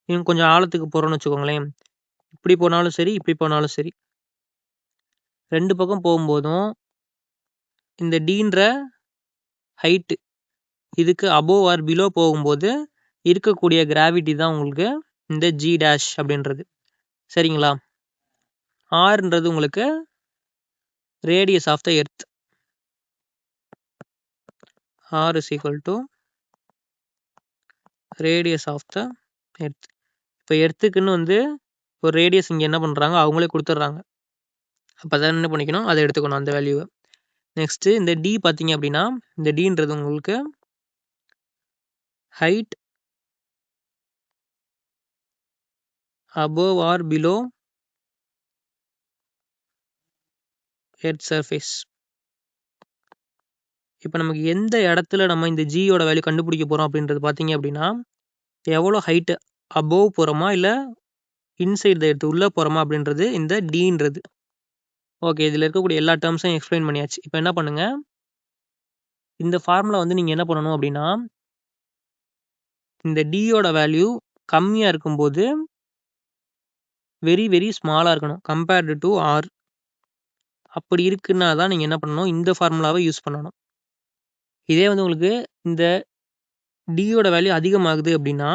இன்னும் கொஞ்சம் ஆழத்துக்கு போகிறோன்னு வச்சுக்கோங்களேன். இப்படி போனாலும் சரி, இப்படி போனாலும் சரி, ரெண்டு பக்கம் போகும்போதும் இந்த டீன்ற ஹைட்டு இதுக்கு அபோவ் ஆர் பிலோ போகும்போது இருக்கக்கூடிய கிராவிட்டி தான் உங்களுக்கு இந்த g' அப்படின்றது. சரிங்களா? ஆர்ன்றது உங்களுக்கு radius of the earth. R is equal to radius of the earth. இப்போ எர்த்துக்குன்னு வந்து ஒரு ரேடியஸ் இங்கே என்ன பண்ணுறாங்க, அவங்களே கொடுத்துட்றாங்க. அப்போ தான் என்ன பண்ணிக்கணும், அதை எடுத்துக்கணும் அந்த வேல்யூவை. நெக்ஸ்ட்டு இந்த டி பார்த்தீங்க அப்படின்னா இந்த டீன்றது உங்களுக்கு height above or below earth surface. இப்போ நமக்கு எந்த இடத்துல நம்ம இந்த ஜியோட வேல்யூ கண்டுபிடிக்க போகிறோம் அப்படின்றது பார்த்தீங்க அப்படின்னா, எவ்வளோ ஹைட்டு அபோவ் போகிறோமா இல்லை இன்சைட் த எர்த் உள்ளே போகிறோமா அப்படின்றது இந்த டீன்றது. ஓகே, இதில் இருக்கக்கூடிய எல்லா டேர்ம்ஸையும் எக்ஸ்பிளைன் பண்ணியாச்சு. இப்போ என்ன பண்ணுங்கள், இந்த ஃபார்முலா வந்து நீங்கள் என்ன பண்ணணும் அப்படின்னா, இந்த டியோட வேல்யூ கம்மியாக இருக்கும்போது வெரி வெரி ஸ்மாலாக இருக்கணும் கம்பேர்டு டு ஆர். அப்படி இருக்குன்னா தான் நீங்கள் என்ன பண்ணணும், இந்த ஃபார்முலாவை யூஸ் பண்ணணும். இதே வந்து உங்களுக்கு இந்த டியோட வேல்யூ அதிகமாகுது அப்படின்னா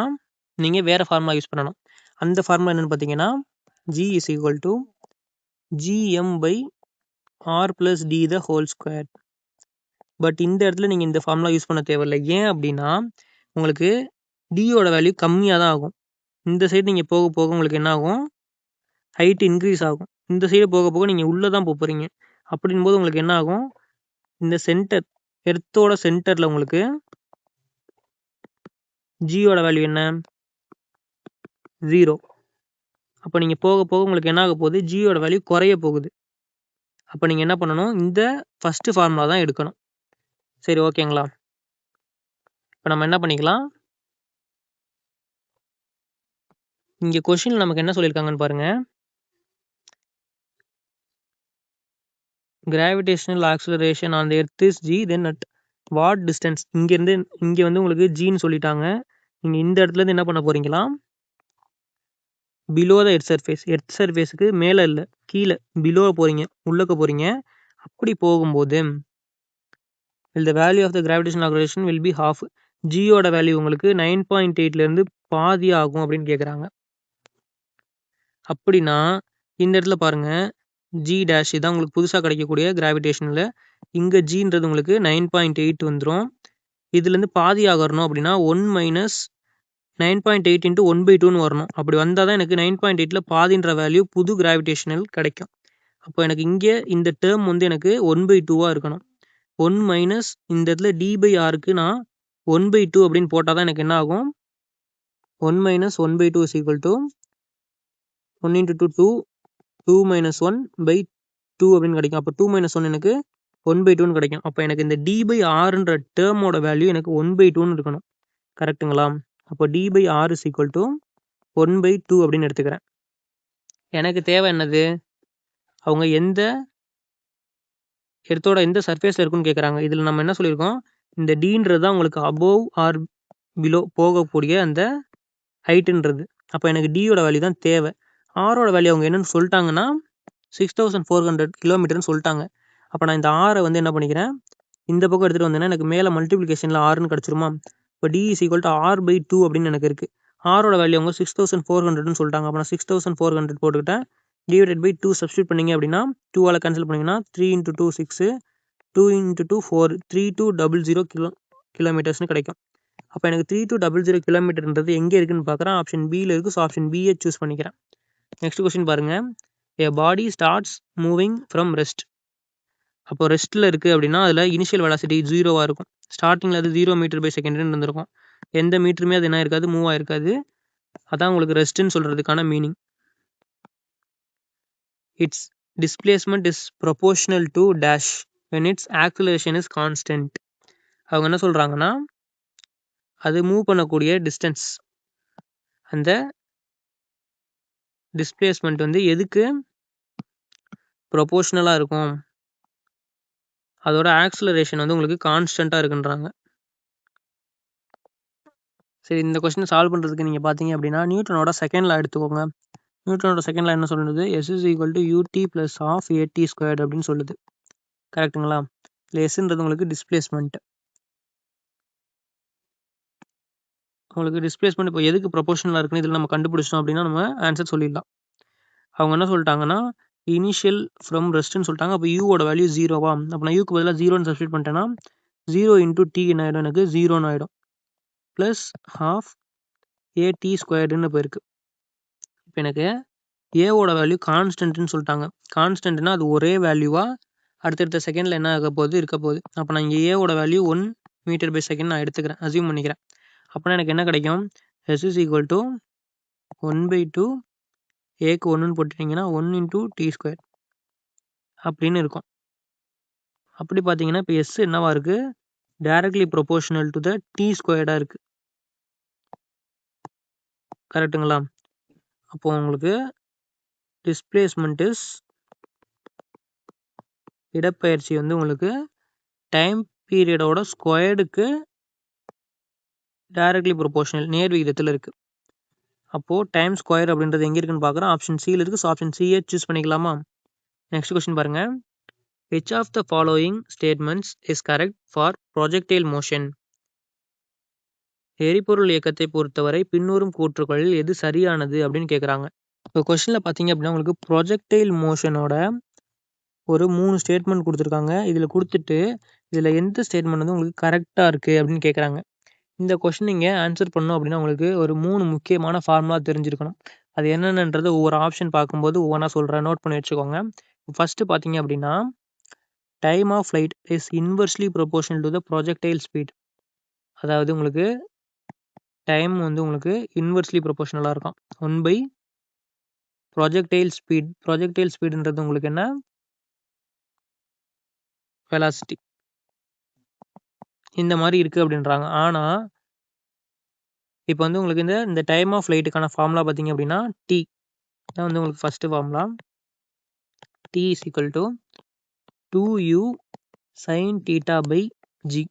நீங்கள் வேறு ஃபார்முலா யூஸ் பண்ணணும். அந்த ஃபார்முலா என்னென்னு பார்த்தீங்கன்னா, g is equal to GM by R plus d the whole square. But இந்த இடத்துல நீங்கள் இந்த ஃபார்முலா யூஸ் பண்ண தேவையில்லை. ஏன் அப்படின்னா உங்களுக்கு டியோட வேல்யூ கம்மியாக தான் ஆகும். இந்த சைடு நீங்கள் போக போக உங்களுக்கு என்ன ஆகும், ஹைட் இன்க்ரீஸ் ஆகும். இந்த சைடு போக போக நீங்கள் உள்ளே தான் போகிறீங்க. அப்படின்போது உங்களுக்கு என்ன ஆகும், இந்த சென்டர் எர்த்தோட சென்டரில் உங்களுக்கு ஜியோட வேல்யூ என்ன, 0. அப்போ நீங்கள் போக போக உங்களுக்கு என்ன ஆக போகுது, ஜியோட வேல்யூ குறைய போகுது. அப்போ நீங்கள் என்ன பண்ணணும், இந்த ஃபஸ்ட்டு ஃபார்முலா தான் எடுக்கணும். சரி, ஓகேங்களா? இப்போ நம்ம என்ன பண்ணிக்கலாம், இங்கே கொஷினில் நமக்கு என்ன சொல்லியிருக்காங்கன்னு பாருங்கள். Gravitational acceleration on the earth is G, then at what distance. இங்கேருந்து இங்கே வந்து உங்களுக்கு ஜின்னு சொல்லிட்டாங்க. நீங்கள் இந்த இடத்துலேருந்து என்ன பண்ண போகிறீங்களா, பிலோ த எர்த் சர்ஃபேஸுக்கு மேலே இல்லை கீழே பிலோ போகிறீங்க, உள்ளக்க போகிறீங்க. அப்படி போகும்போது the value of the gravitational acceleration will be half. ஜியோட வேல்யூ உங்களுக்கு 9.8லேருந்து பாதி ஆகும் அப்படின்னு கேட்குறாங்க. அப்படின்னா இந்த இடத்துல பாருங்கள், ஜி டேஷ் இதான் உங்களுக்கு புதுசாக கிடைக்கக்கூடிய கிராவிடேஷனில். இங்கே ஜின்றது உங்களுக்கு 9.8 வந்துடும். இதுலேருந்து பாதி ஆகணும் அப்படின்னா 1 மைனஸ் 9.8 இன்ட்டு 1/2ன்னு வரணும். அப்படி வந்தால் தான் எனக்கு 9.8ல் பாதின்ற வேல்யூ புது கிராவிடேஷனல் கிடைக்கும். அப்போ எனக்கு இங்கே இந்த டேர்ம் வந்து எனக்கு 1/2 இருக்கணும். 1 மைனஸ் இந்த இடத்துல டி பை ஆருக்கு நான் 1/2 அப்படின்னு போட்டால் தான் எனக்கு என்ன ஆகும், 1 minus 1/2 is equal to 1 into 2 2, 2 minus 1/2 அப்படின்னு கிடைக்கும். அப்போ 2 மைனஸ் 1 எனக்கு 1/2ன்னு கிடைக்கும். அப்போ எனக்கு இந்த டி பை ஆறுன்ற டேர்மோட வேல்யூ எனக்கு 1/2ன்னு இருக்கணும். கரெக்டுங்களா? அப்போ d by R is equal to 1/2 அப்படின்னு எடுத்துக்கிறேன். எனக்கு தேவை என்னது, அவங்க எந்த எர்த்தோட எந்த சர்ஃபேஸில் இருக்குன்னு கேட்குறாங்க. இதில் நம்ம என்ன சொல்லியிருக்கோம், இந்த டீன்றது தான் உங்களுக்கு அபோவ் ஆர் பிலோ போகக்கூடிய அந்த ஹைட்டுன்றது. அப்போ எனக்கு டியோட வேல்யூ தான் தேவை. ஆரோட வேல்யூ அவங்க என்னென்னு சொல்லிட்டாங்கன்னா 6400 கிலோமீட்டர்னு சொல்லிட்டாங்க. அப்போ நான் இந்த ஆரை வந்து என்ன பண்ணிக்கிறேன், இந்த பக்கம் எடுத்துகிட்டு வந்தேன்னா எனக்கு மேலே மல்டிப்ளிகேஷனில் ஆறுன்னு கிடச்சிருமா. இப்போ D is equal to r/2 அப்படின்னு எனக்கு இருக்குது. ஆரோட வேல்யூ அவங்க 6400ன்னு சொல்லிட்டாங்க. அப்போ நான் 6400 போட்டுக்கிட்டேன். டிவைடட் பை 2 சப்ஸ்டியூட் பண்ணிங்க அப்படின்னா 2ஆல் கேன்சல் பண்ணிங்கன்னா 3 × 2 6, 2 × 2 4, 3200 கிலோமீட்டர்ஸ்னு கிடைக்கும். அப்போ எனக்கு 3200 கிலோமீட்டர்ன்றது எங்கே இருக்குன்னு பார்க்குறேன். ஆப்ஷன் பியில் இருக்குது. ஸோ ஆப்ஷன் பியை சூஸ் பண்ணிக்கிறேன். நெக்ஸ்ட் கொஸ்டின் பாருங்கள். ஏ பாடி ஸ்டார்ட்ஸ் மூவிங் ஃப்ரம் ரெஸ்ட். அப்போ ரெஸ்ட்டில் இருக்குது அப்படின்னா அதில் இனிஷியல் வெலாசிட்டி 0வாக இருக்கும். ஸ்டார்டிங்கில் அது 0 மீட்டர்/செகண்ட்னு இருந்திருக்கும். எந்த மீட்டருமே அது என்ன இருக்காது, மூவ் ஆகிருக்காது. அதான் உங்களுக்கு ரெஸ்ட்டுன்னு சொல்கிறதுக்கான meaning. It's displacement is proportional to dash when its acceleration is constant. அவங்க என்ன சொல்கிறாங்கன்னா, அது மூவ் பண்ணக்கூடிய டிஸ்டன்ஸ், அந்த டிஸ்பிளேஸ்மெண்ட் வந்து எதுக்கு ப்ரொபோர்ஷனலாக இருக்கும், அதோட ஆக்சிலரேஷன் வந்து உங்களுக்கு கான்ஸ்டண்ட்டாக இருக்குன்றாங்க. சரி, இந்த கொஸ்டின் சால்வ் பண்ணுறதுக்கு நீங்கள் பார்த்தீங்க அப்படின்னா நியூட்டனோட செகண்ட் லா எடுத்துக்கோங்க. நியூட்டனோட செகண்ட் லா என்ன சொல்லுது, s is equal to u t plus half a t squared அப்படின்னு சொல்லுது. கரெக்டுங்களா? இல்லை எஸ்ன்றது உங்களுக்கு டிஸ்பிளேஸ்மெண்ட். உங்களுக்கு டிஸ்பிளேஸ்மெண்ட் இப்போ எதுக்கு ப்ரொபோர்ஷனலாக இருக்குன்னு இதில் நம்ம கண்டுபிடிச்சோம் அப்படின்னா நம்ம ஆன்சர் சொல்லிடலாம். அவங்க என்ன சொல்லிட்டாங்கன்னா இனிஷியல் ஃப்ரம் ரெஸ்ட்னு சொல்லிட்டாங்க. அப்போ யூவோட வேல்யூ 0வா, அப்போ நான் யூக்கு பதிலாக 0ன்னு சப்ஸ்டியூட் பண்ணிட்டேன்னா 0 × t என்ன ஆகிடும், எனக்கு 0ன்னு ஆகிடும். ப்ளஸ் ஹாஃப் ஏடி ஸ்கொயர்டுன்னு போயிருக்கு. இப்போ எனக்கு ஏவோட வேல்யூ கான்ஸ்டன்ட்னு சொல்லிட்டாங்க. கான்ஸ்டன்ட்னா அது ஒரே வேல்யூவாக அடுத்தடுத்த செகண்டில் என்ன ஆக போகுது, இருக்க போகுது. அப்போ நான் இங்கே ஏவோட வேல்யூ 1 மீட்டர்/செகண்ட் நான் எடுத்துக்கிறேன், அசியூம் பண்ணிக்கிறேன். அப்போனா எனக்கு என்ன கிடைக்கும், எஸ் இஸ் ஈக்குவல் டு 1/2 ஏக்கு 1ன்னு போட்டுட்டிங்கன்னா 1 × t² அப்படின்னு இருக்கும். அப்படி பார்த்தீங்கன்னா இப்போ எஸ் என்னவா இருக்குது, directly proportional to the t ஸ்கொயர்டாக இருக்குது. கரெக்டுங்களா? அப்போ உங்களுக்கு டிஸ்பிளேஸ்மெண்ட் இஸ் இடப்பெயர்ச்சி வந்து உங்களுக்கு டைம் பீரியடோட ஸ்கொயர்டுக்கு டைரக்ட்லி ப்ரொபோர்ஷனல் நேர் விகிதத்தில் இருக்குது. அப்போது டைம் ஸ்கொயர் அப்படின்றது எங்கே இருக்குன்னு பார்க்குறோம். ஆப்ஷன் சியில் இருக்குது. ஸோ ஆப்ஷன் சியை சூஸ் பண்ணிக்கலாமா? நெக்ஸ்ட் கொஸ்டின் பாருங்கள். Which of the following statements is correct for projectile motion? எரிபொருள் இயக்கத்தை பொறுத்தவரை பின்வரும் கூற்றுகளில் எது சரியானது அப்படின்னு கேட்குறாங்க. இப்போ கொஸ்டினில் பார்த்தீங்க அப்படின்னா உங்களுக்கு ப்ரொஜெக்டைல் மோஷனோட ஒரு 3 ஸ்டேட்மெண்ட் கொடுத்துருக்காங்க. இதில் கொடுத்துட்டு இதில் எந்த ஸ்டேட்மெண்ட் வந்து உங்களுக்கு கரெக்டாக இருக்குது அப்படின்னு கேட்குறாங்க. இந்த கொஸ்டின் நீங்கள் ஆன்சர் பண்ணணும் அப்படின்னா உங்களுக்கு ஒரு 3 முக்கியமான ஃபார்முலா தெரிஞ்சிருக்கணும். அது என்னென்னன்றது ஒவ்வொரு ஆப்ஷன் பார்க்கும்போது ஒவ்வொன்றா சொல்கிறேன், நோட் பண்ணி வச்சுக்கோங்க. ஃபஸ்ட்டு பார்த்தீங்க அப்படின்னா time of flight is inversely proportional to the projectile speed. அதாவது உங்களுக்கு டைம் வந்து உங்களுக்கு இன்வெர்ஸ்லி ப்ரொபோர்ஷனலாக இருக்கும். 1/, ப்ரொஜெக்டைல் ஸ்பீட். ப்ரொஜெக்டைல் ஸ்பீடுன்றது உங்களுக்கு என்ன? வெலாசிட்டி. இந்த மாதிரி இருக்குது அப்படின்றாங்க. ஆனால் இப்போ வந்து உங்களுக்கு இந்த டைம் ஆஃப் ஃப்ளைட்டுக்கான ஃபார்முலா பார்த்தீங்க அப்படின்னா டி தான் வந்து உங்களுக்கு first formula. T is equal to 2u sin θ/g.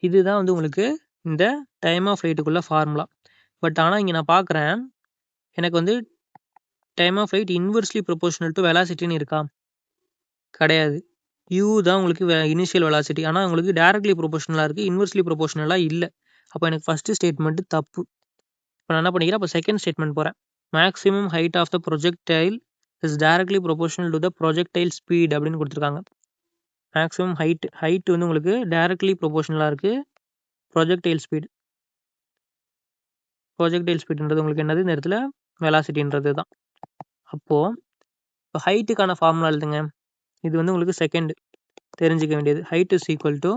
இதுதான் வந்து உங்களுக்கு இந்த டைம் ஆஃப் ஃப்ளைட்டுக்குள்ள ஃபார்முலா. பட் ஆனால் இங்கே நான் பார்க்குறேன் எனக்கு வந்து time of flight inversely proportional to வெலாசிட்டின்னு இருக்கா? கிடையாது. u தான் உங்களுக்கு இனிஷியல் வெலாசிட்டி. ஆனால் உங்களுக்கு டைரக்ட்லி ப்ரொபோர்ஷனலாக இருக்குது, இன்வெர்ஸ்லி ப்ரொபோர்ஷனலாக இல்லை. அப்போ எனக்கு ஃபஸ்ட்டு ஸ்டேட்மெண்ட்டு தப்பு. இப்போ நான் என்ன பண்ணிக்கிறேன், அப்போ செகண்ட் ஸ்டேட்மெண்ட் போகிறேன். Maximum height of the projectile is directly proportional to the projectile speed அப்படின்னு கொடுத்துருக்காங்க. மேக்ஸிமம் ஹைட் வந்து உங்களுக்கு டைரக்ட்லி ப்ரொபோர்ஷனலாக இருக்குது ப்ரொஜெக்டைல் ஸ்பீடுன்றது உங்களுக்கு என்னது இந்த இடத்துல வெலாசிட்டின்றது தான். அப்போது இப்போ ஹைட்டுக்கான ஃபார்முலா எழுதுங்க. இது வந்து உங்களுக்கு செகண்ட் தெரிஞ்சிக்க வேண்டியது. Height is equal to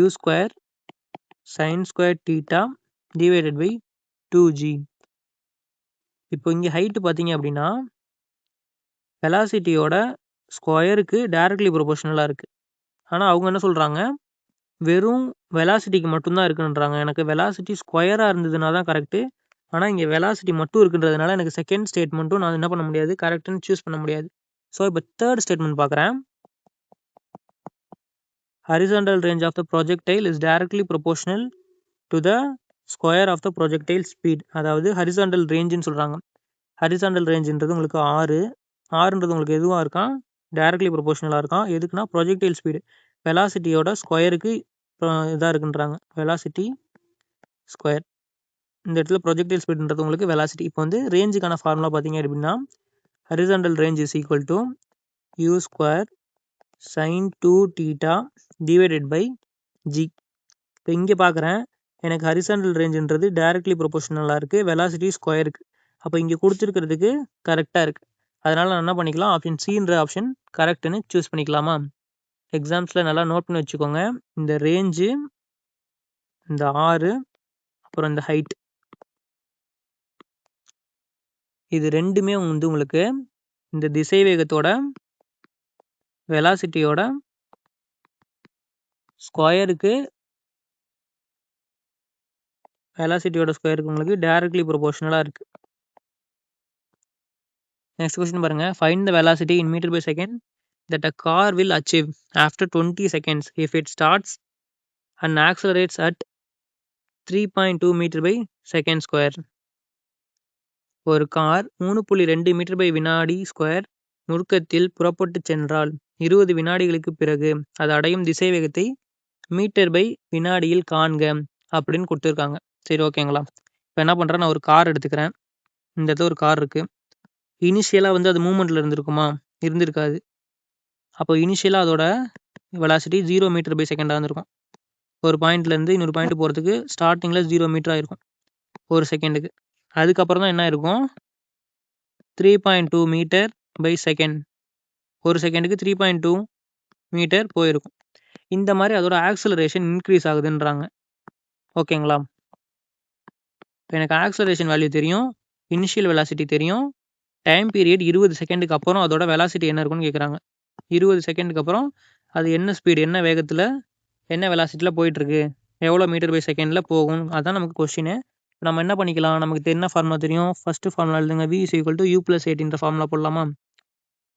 u square sine square theta divided by 2g. இப்போ இங்கே ஹைட்டு பார்த்தீங்க அப்படின்னா வெலாசிட்டியோட ஸ்கொயருக்கு டைரக்ட்லி ப்ரொபோர்ஷனலாக இருக்குது. ஆனால் அவங்க என்ன சொல்கிறாங்க, வெறும் வெலாசிட்டிக்கு மட்டும்தான் இருக்குன்றாங்க. எனக்கு வெலாசிட்டி ஸ்கொயராக இருந்ததுனா தான் கரெக்டு. ஆனால் இங்கே வெலாசிட்டி மட்டும் இருக்குன்றதுனால எனக்கு செகண்ட் ஸ்டேட்மெண்ட்டும் நான் என்ன பண்ண முடியாது, கரெக்டுன்னு சூஸ் பண்ண முடியாது. ஸோ இப்போ தேர்ட் ஸ்டேட்மெண்ட் பார்க்குறேன். Horizontal range of the projectile is directly proportional to the square of the projectile speed. அதாவது ஹரிசாண்டல் ரேஞ்சுன்னு சொல்கிறாங்க. ஹரிசாண்டல் ரேஞ்சுன்றது உங்களுக்கு 6ன்றது உங்களுக்கு எதுவாக இருக்கான், டைரக்ட்லி ப்ரொபோர்ஷனலாக இருக்கான். எதுக்குன்னா ப்ரொஜெக்டைல் ஸ்பீடு வெலாசிட்டியோட ஸ்கொயருக்கு இதாக இருக்குன்றாங்க. Velocity square. இந்த இடத்துல ப்ரொஜெக்டைல் ஸ்பீடுன்றது உங்களுக்கு வெலாசிட்டி. இப்போ வந்து ரேஞ்சுக்கான ஃபார்முலா பார்த்தீங்க அப்படின்னா horizontal range is equal to u square sine 2θ divided by g. இப்போ இங்கே பார்க்குறேன் எனக்கு ஹரிசாண்டல் ரேஞ்சுன்றது டைரக்ட்லி ப்ரொபோர்ஷனலாக இருக்குது வெலாசிட்டி ஸ்கொயருக்கு. அப்போ இங்கே கொடுத்துருக்கிறதுக்கு கரெக்டாக இருக்குது. அதனால் நான் என்ன பண்ணிக்கலாம், ஆப்ஷன் சின்ற ஆப்ஷன் கரெக்டுன்னு சூஸ் பண்ணிக்கலாமா? எக்ஸாம்ஸில் நல்லா நோட் பண்ணி வச்சுக்கோங்க. இந்த ரேஞ்சு, இந்த 6, அப்புறம் இந்த ஹைட், இது ரெண்டுமே வந்து உங்களுக்கு இந்த திசை வேகத்தோட வெலாசிட்டியோட ஸ்கொயருக்கு உங்களுக்கு டைரக்ட்லி ப்ரொபோர்ஷனலாக இருக்குது. நெக்ஸ்ட் கொஸ்டின் பாருங்கள். Find the velocity in meter by second that a car will achieve after 20 seconds if it starts and accelerates at 3.2 meter by second square. ஒரு கார் 3.2 மீட்டர் பை வினாடி ஸ்கொயர் முடுக்கத்தில் புறப்பட்டு சென்றால் 20 வினாடிகளுக்கு பிறகு அது அடையும் திசை வேகத்தை மீட்டர் பை வினாடியில் காண்க அப்படின்னு கொடுத்துருக்காங்க. சரி, ஓகேங்களா? இப்போ என்ன பண்ணுறேன், நான் ஒரு கார் எடுத்துக்கிறேன். இந்த இடத்துல ஒரு கார் இருக்குது. இனிஷியலாக வந்து அது மூமெண்ட்டில் இருந்திருக்காது. அப்போ இனிஷியலாக அதோட வெலாசிட்டி 0 மீட்டர் பை செகண்டாக இருந்திருக்கும். ஒரு பாயிண்ட்லேருந்து இன்னொரு பாயிண்ட் போகிறதுக்கு ஸ்டார்டிங்கில் 0 மீட்டராக இருக்கும் ஒரு செகண்டுக்கு. அதுக்கப்புறம் தான் என்ன இருக்கும், 3.2 மீட்டர் பை செகண்ட், ஒரு செகண்டுக்கு 3.2 மீட்டர் போயிருக்கும். இந்த மாதிரி அதோட ஆக்சலரேஷன் இன்க்ரீஸ் ஆகுதுன்றாங்க. ஓகேங்களா? இப்போ எனக்கு ஆக்சலரேஷன் வேல்யூ தெரியும், இனிஷியல் வெலாசிட்டி தெரியும், டைம் பீரியட் 20 செகண்டுக்கு அப்புறம் அதோட வெலாசிட்டி என்ன இருக்குன்னு கேட்குறாங்க. 20 செகண்டுக்கு அப்புறம் அது என்ன ஸ்பீடு, என்ன வேகத்தில் என்ன வெலாசிட்டியில் போயிட்டுருக்கு, எவ்வளோ மீட்டர் பை செகண்டில் போகும், அதுதான் நமக்கு கொஸ்டின். நம்ம என்ன பண்ணிக்கலாம், நமக்கு என்ன ஃபார்முலா தெரியும், ஃபஸ்ட்டு ஃபார்முலா எழுதுங்க, v = u+8 ஃபார்முலா போடலாமா.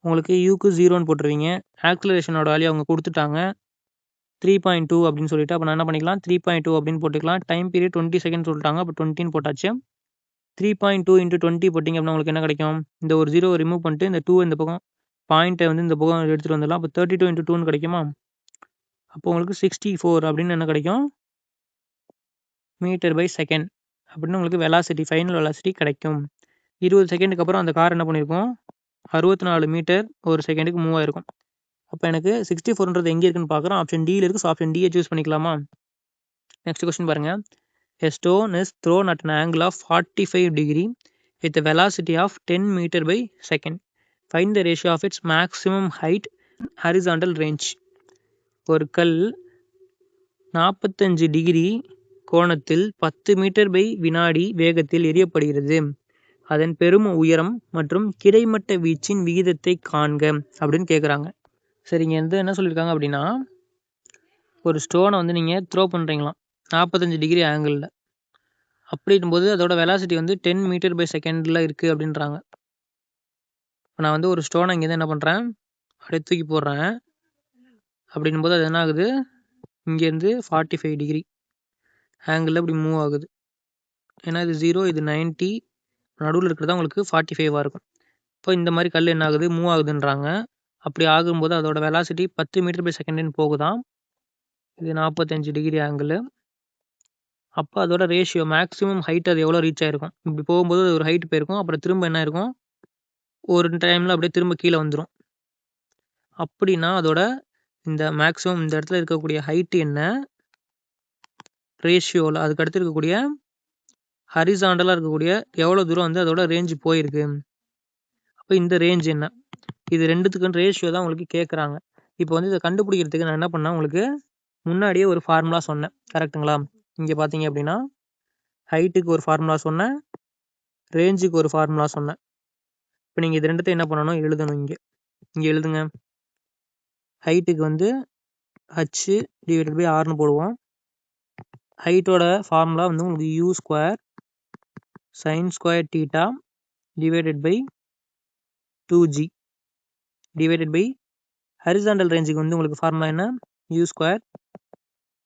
உங்களுக்கு யூக்கு 0ன்னு போட்டுருவீங்க. ஆக்சிலரேஷனோட வேல்யூ அவங்க கொடுத்துட்டாங்க 3.2 அப்படின்னு சொல்லிட்டு, அப்போ நான் என்ன பண்ணிக்கலாம் 3.2 அப்படின்னு போட்டுக்கலாம். டைம் பீரியட் 20 செகண்ட் சொல்லிட்டாங்க, அப்போ 20ன்னு போட்டாச்சு. 3.2 × 20 போட்டிங்க அப்படின்னா உங்களுக்கு என்ன கிடைக்கும், இந்த ஒரு 0 ரிமூவ் பண்ணிட்டு இந்த 2 இந்த பக்கம் பாயிண்ட்டை வந்து இந்த பக்கம் எடுத்துகிட்டு வந்துடலாம். அப்போ 32 × 2ன்னு கிடைக்குமா. அப்போ உங்களுக்கு 64 அப்படின்னு என்ன கிடைக்கும், மீட்டர் பை செகண்ட் அப்படின்னு உங்களுக்கு வெலாசிட்டி, ஃபைனல் வெலாசிட்டி கிடைக்கும். 20 செகண்டுக்கு அப்புறம் அந்த கார் என்ன பண்ணியிருக்கோம், 64 மீட்டர் ஒரு செகண்டுக்கு மூவ் ஆயிருக்கும். அப்போ எனக்கு 64ன்றது எங்கே இருக்குன்னு பார்க்குறோம், ஆப்ஷன் டியில் இருக்குது. ஸோ ஆப்ஷன் டியை சூஸ் பண்ணிக்கலாமா. நெக்ஸ்ட் கொஸ்டின் பாருங்கள். A stone is thrown at an angle of 45 degree with a velocity of 10 meter by second. Find the ratio of its maximum height horizontal range. ஒரு கல் 45 டிகிரி கோணத்தில் 10 மீட்டர் பை வினாடி வேகத்தில் எரியப்படுகிறது. அதன் பெரும் உயரம் மற்றும் கிடைமட்ட வீச்சின் விகிதத்தை காண்க அப்படின்னு கேட்குறாங்க. சரிங்க, என்ன சொல்லியிருக்காங்க அப்படின்னா, ஒரு ஸ்டோனை வந்து நீங்கள் த்ரோ பண்ணுறீங்களாம் 45 டிகிரி ஆங்கிளில். அப்படிங்கும்போது அதோட வெலாசிட்டி வந்து 10 மீட்டர் பை செகண்டில் இருக்குது அப்படின்றாங்க. இப்போ நான் வந்து ஒரு ஸ்டோனை இங்கேருந்து என்ன பண்ணுறேன், அப்படியே தூக்கி போடுறேன். அப்படின்போது அது என்ன ஆகுது, இங்கேருந்து 45 டிகிரி ஆங்கிளில் இப்படி மூவ் ஆகுது. ஏன்னா இது 0, இது 90, நடுவில் இருக்கிறதா உங்களுக்கு 45 இருக்கும். இப்போ இந்த மாதிரி கல் என்ன ஆகுது, மூவ் ஆகுதுன்றாங்க. அப்படி ஆகும்போது அதோட வெலாசிட்டி 10 மீட்டர் பை செகண்டுன்னு போகுதான். இது 45 டிகிரி ஆங்கிள். அப்போ அதோட ரேஷியோ மேக்ஸிமம் ஹைட் அது எவ்வளோ ரீச் ஆகிருக்கும், இப்படி போகும்போது அது ஒரு ஹைட் போயிருக்கும். அப்புறம் திரும்ப என்ன இருக்கும், ஒரு டைமில் அப்படியே திரும்ப கீழே வந்துடும். அப்படின்னா அதோட இந்த மேக்ஸிமம் இந்த இடத்துல இருக்கக்கூடிய ஹைட்டு என்ன, ரேஷியோவில் அதுக்கு அடுத்து இருக்கக்கூடிய ஹரிசாண்டலாக இருக்கக்கூடிய எவ்வளோ தூரம் வந்து அதோட ரேஞ்சு போயிருக்கு. அப்போ இந்த ரேஞ்ச் என்ன, இது ரெண்டுத்துக்கும் ரேஷியோ தான் உங்களுக்கு கேட்குறாங்க. இப்போ வந்து இதை கண்டுபிடிக்கிறதுக்கு நான் என்ன பண்ணேன், உங்களுக்கு முன்னாடியே ஒரு ஃபார்முலா சொன்னேன், கரெக்டுங்களா. இங்கே பார்த்தீங்க அப்படின்னா ஹைட்டுக்கு ஒரு ஃபார்முலா சொன்னேன், ரேஞ்சுக்கு ஒரு ஃபார்முலா சொன்னேன். இப்போ நீங்கள் இது ரெண்டுத்தையும் என்ன பண்ணணும், எழுதணும். இங்கே எழுதுங்க. ஹைட்டுக்கு வந்து h/r போடுவோம். ஹைட்டோட ஃபார்முலா வந்து உங்களுக்கு u² sin² θ divided by 2g divided by horizontal ரேஞ்சுக்கு வந்து உங்களுக்கு ஃபார்முலா என்ன, u²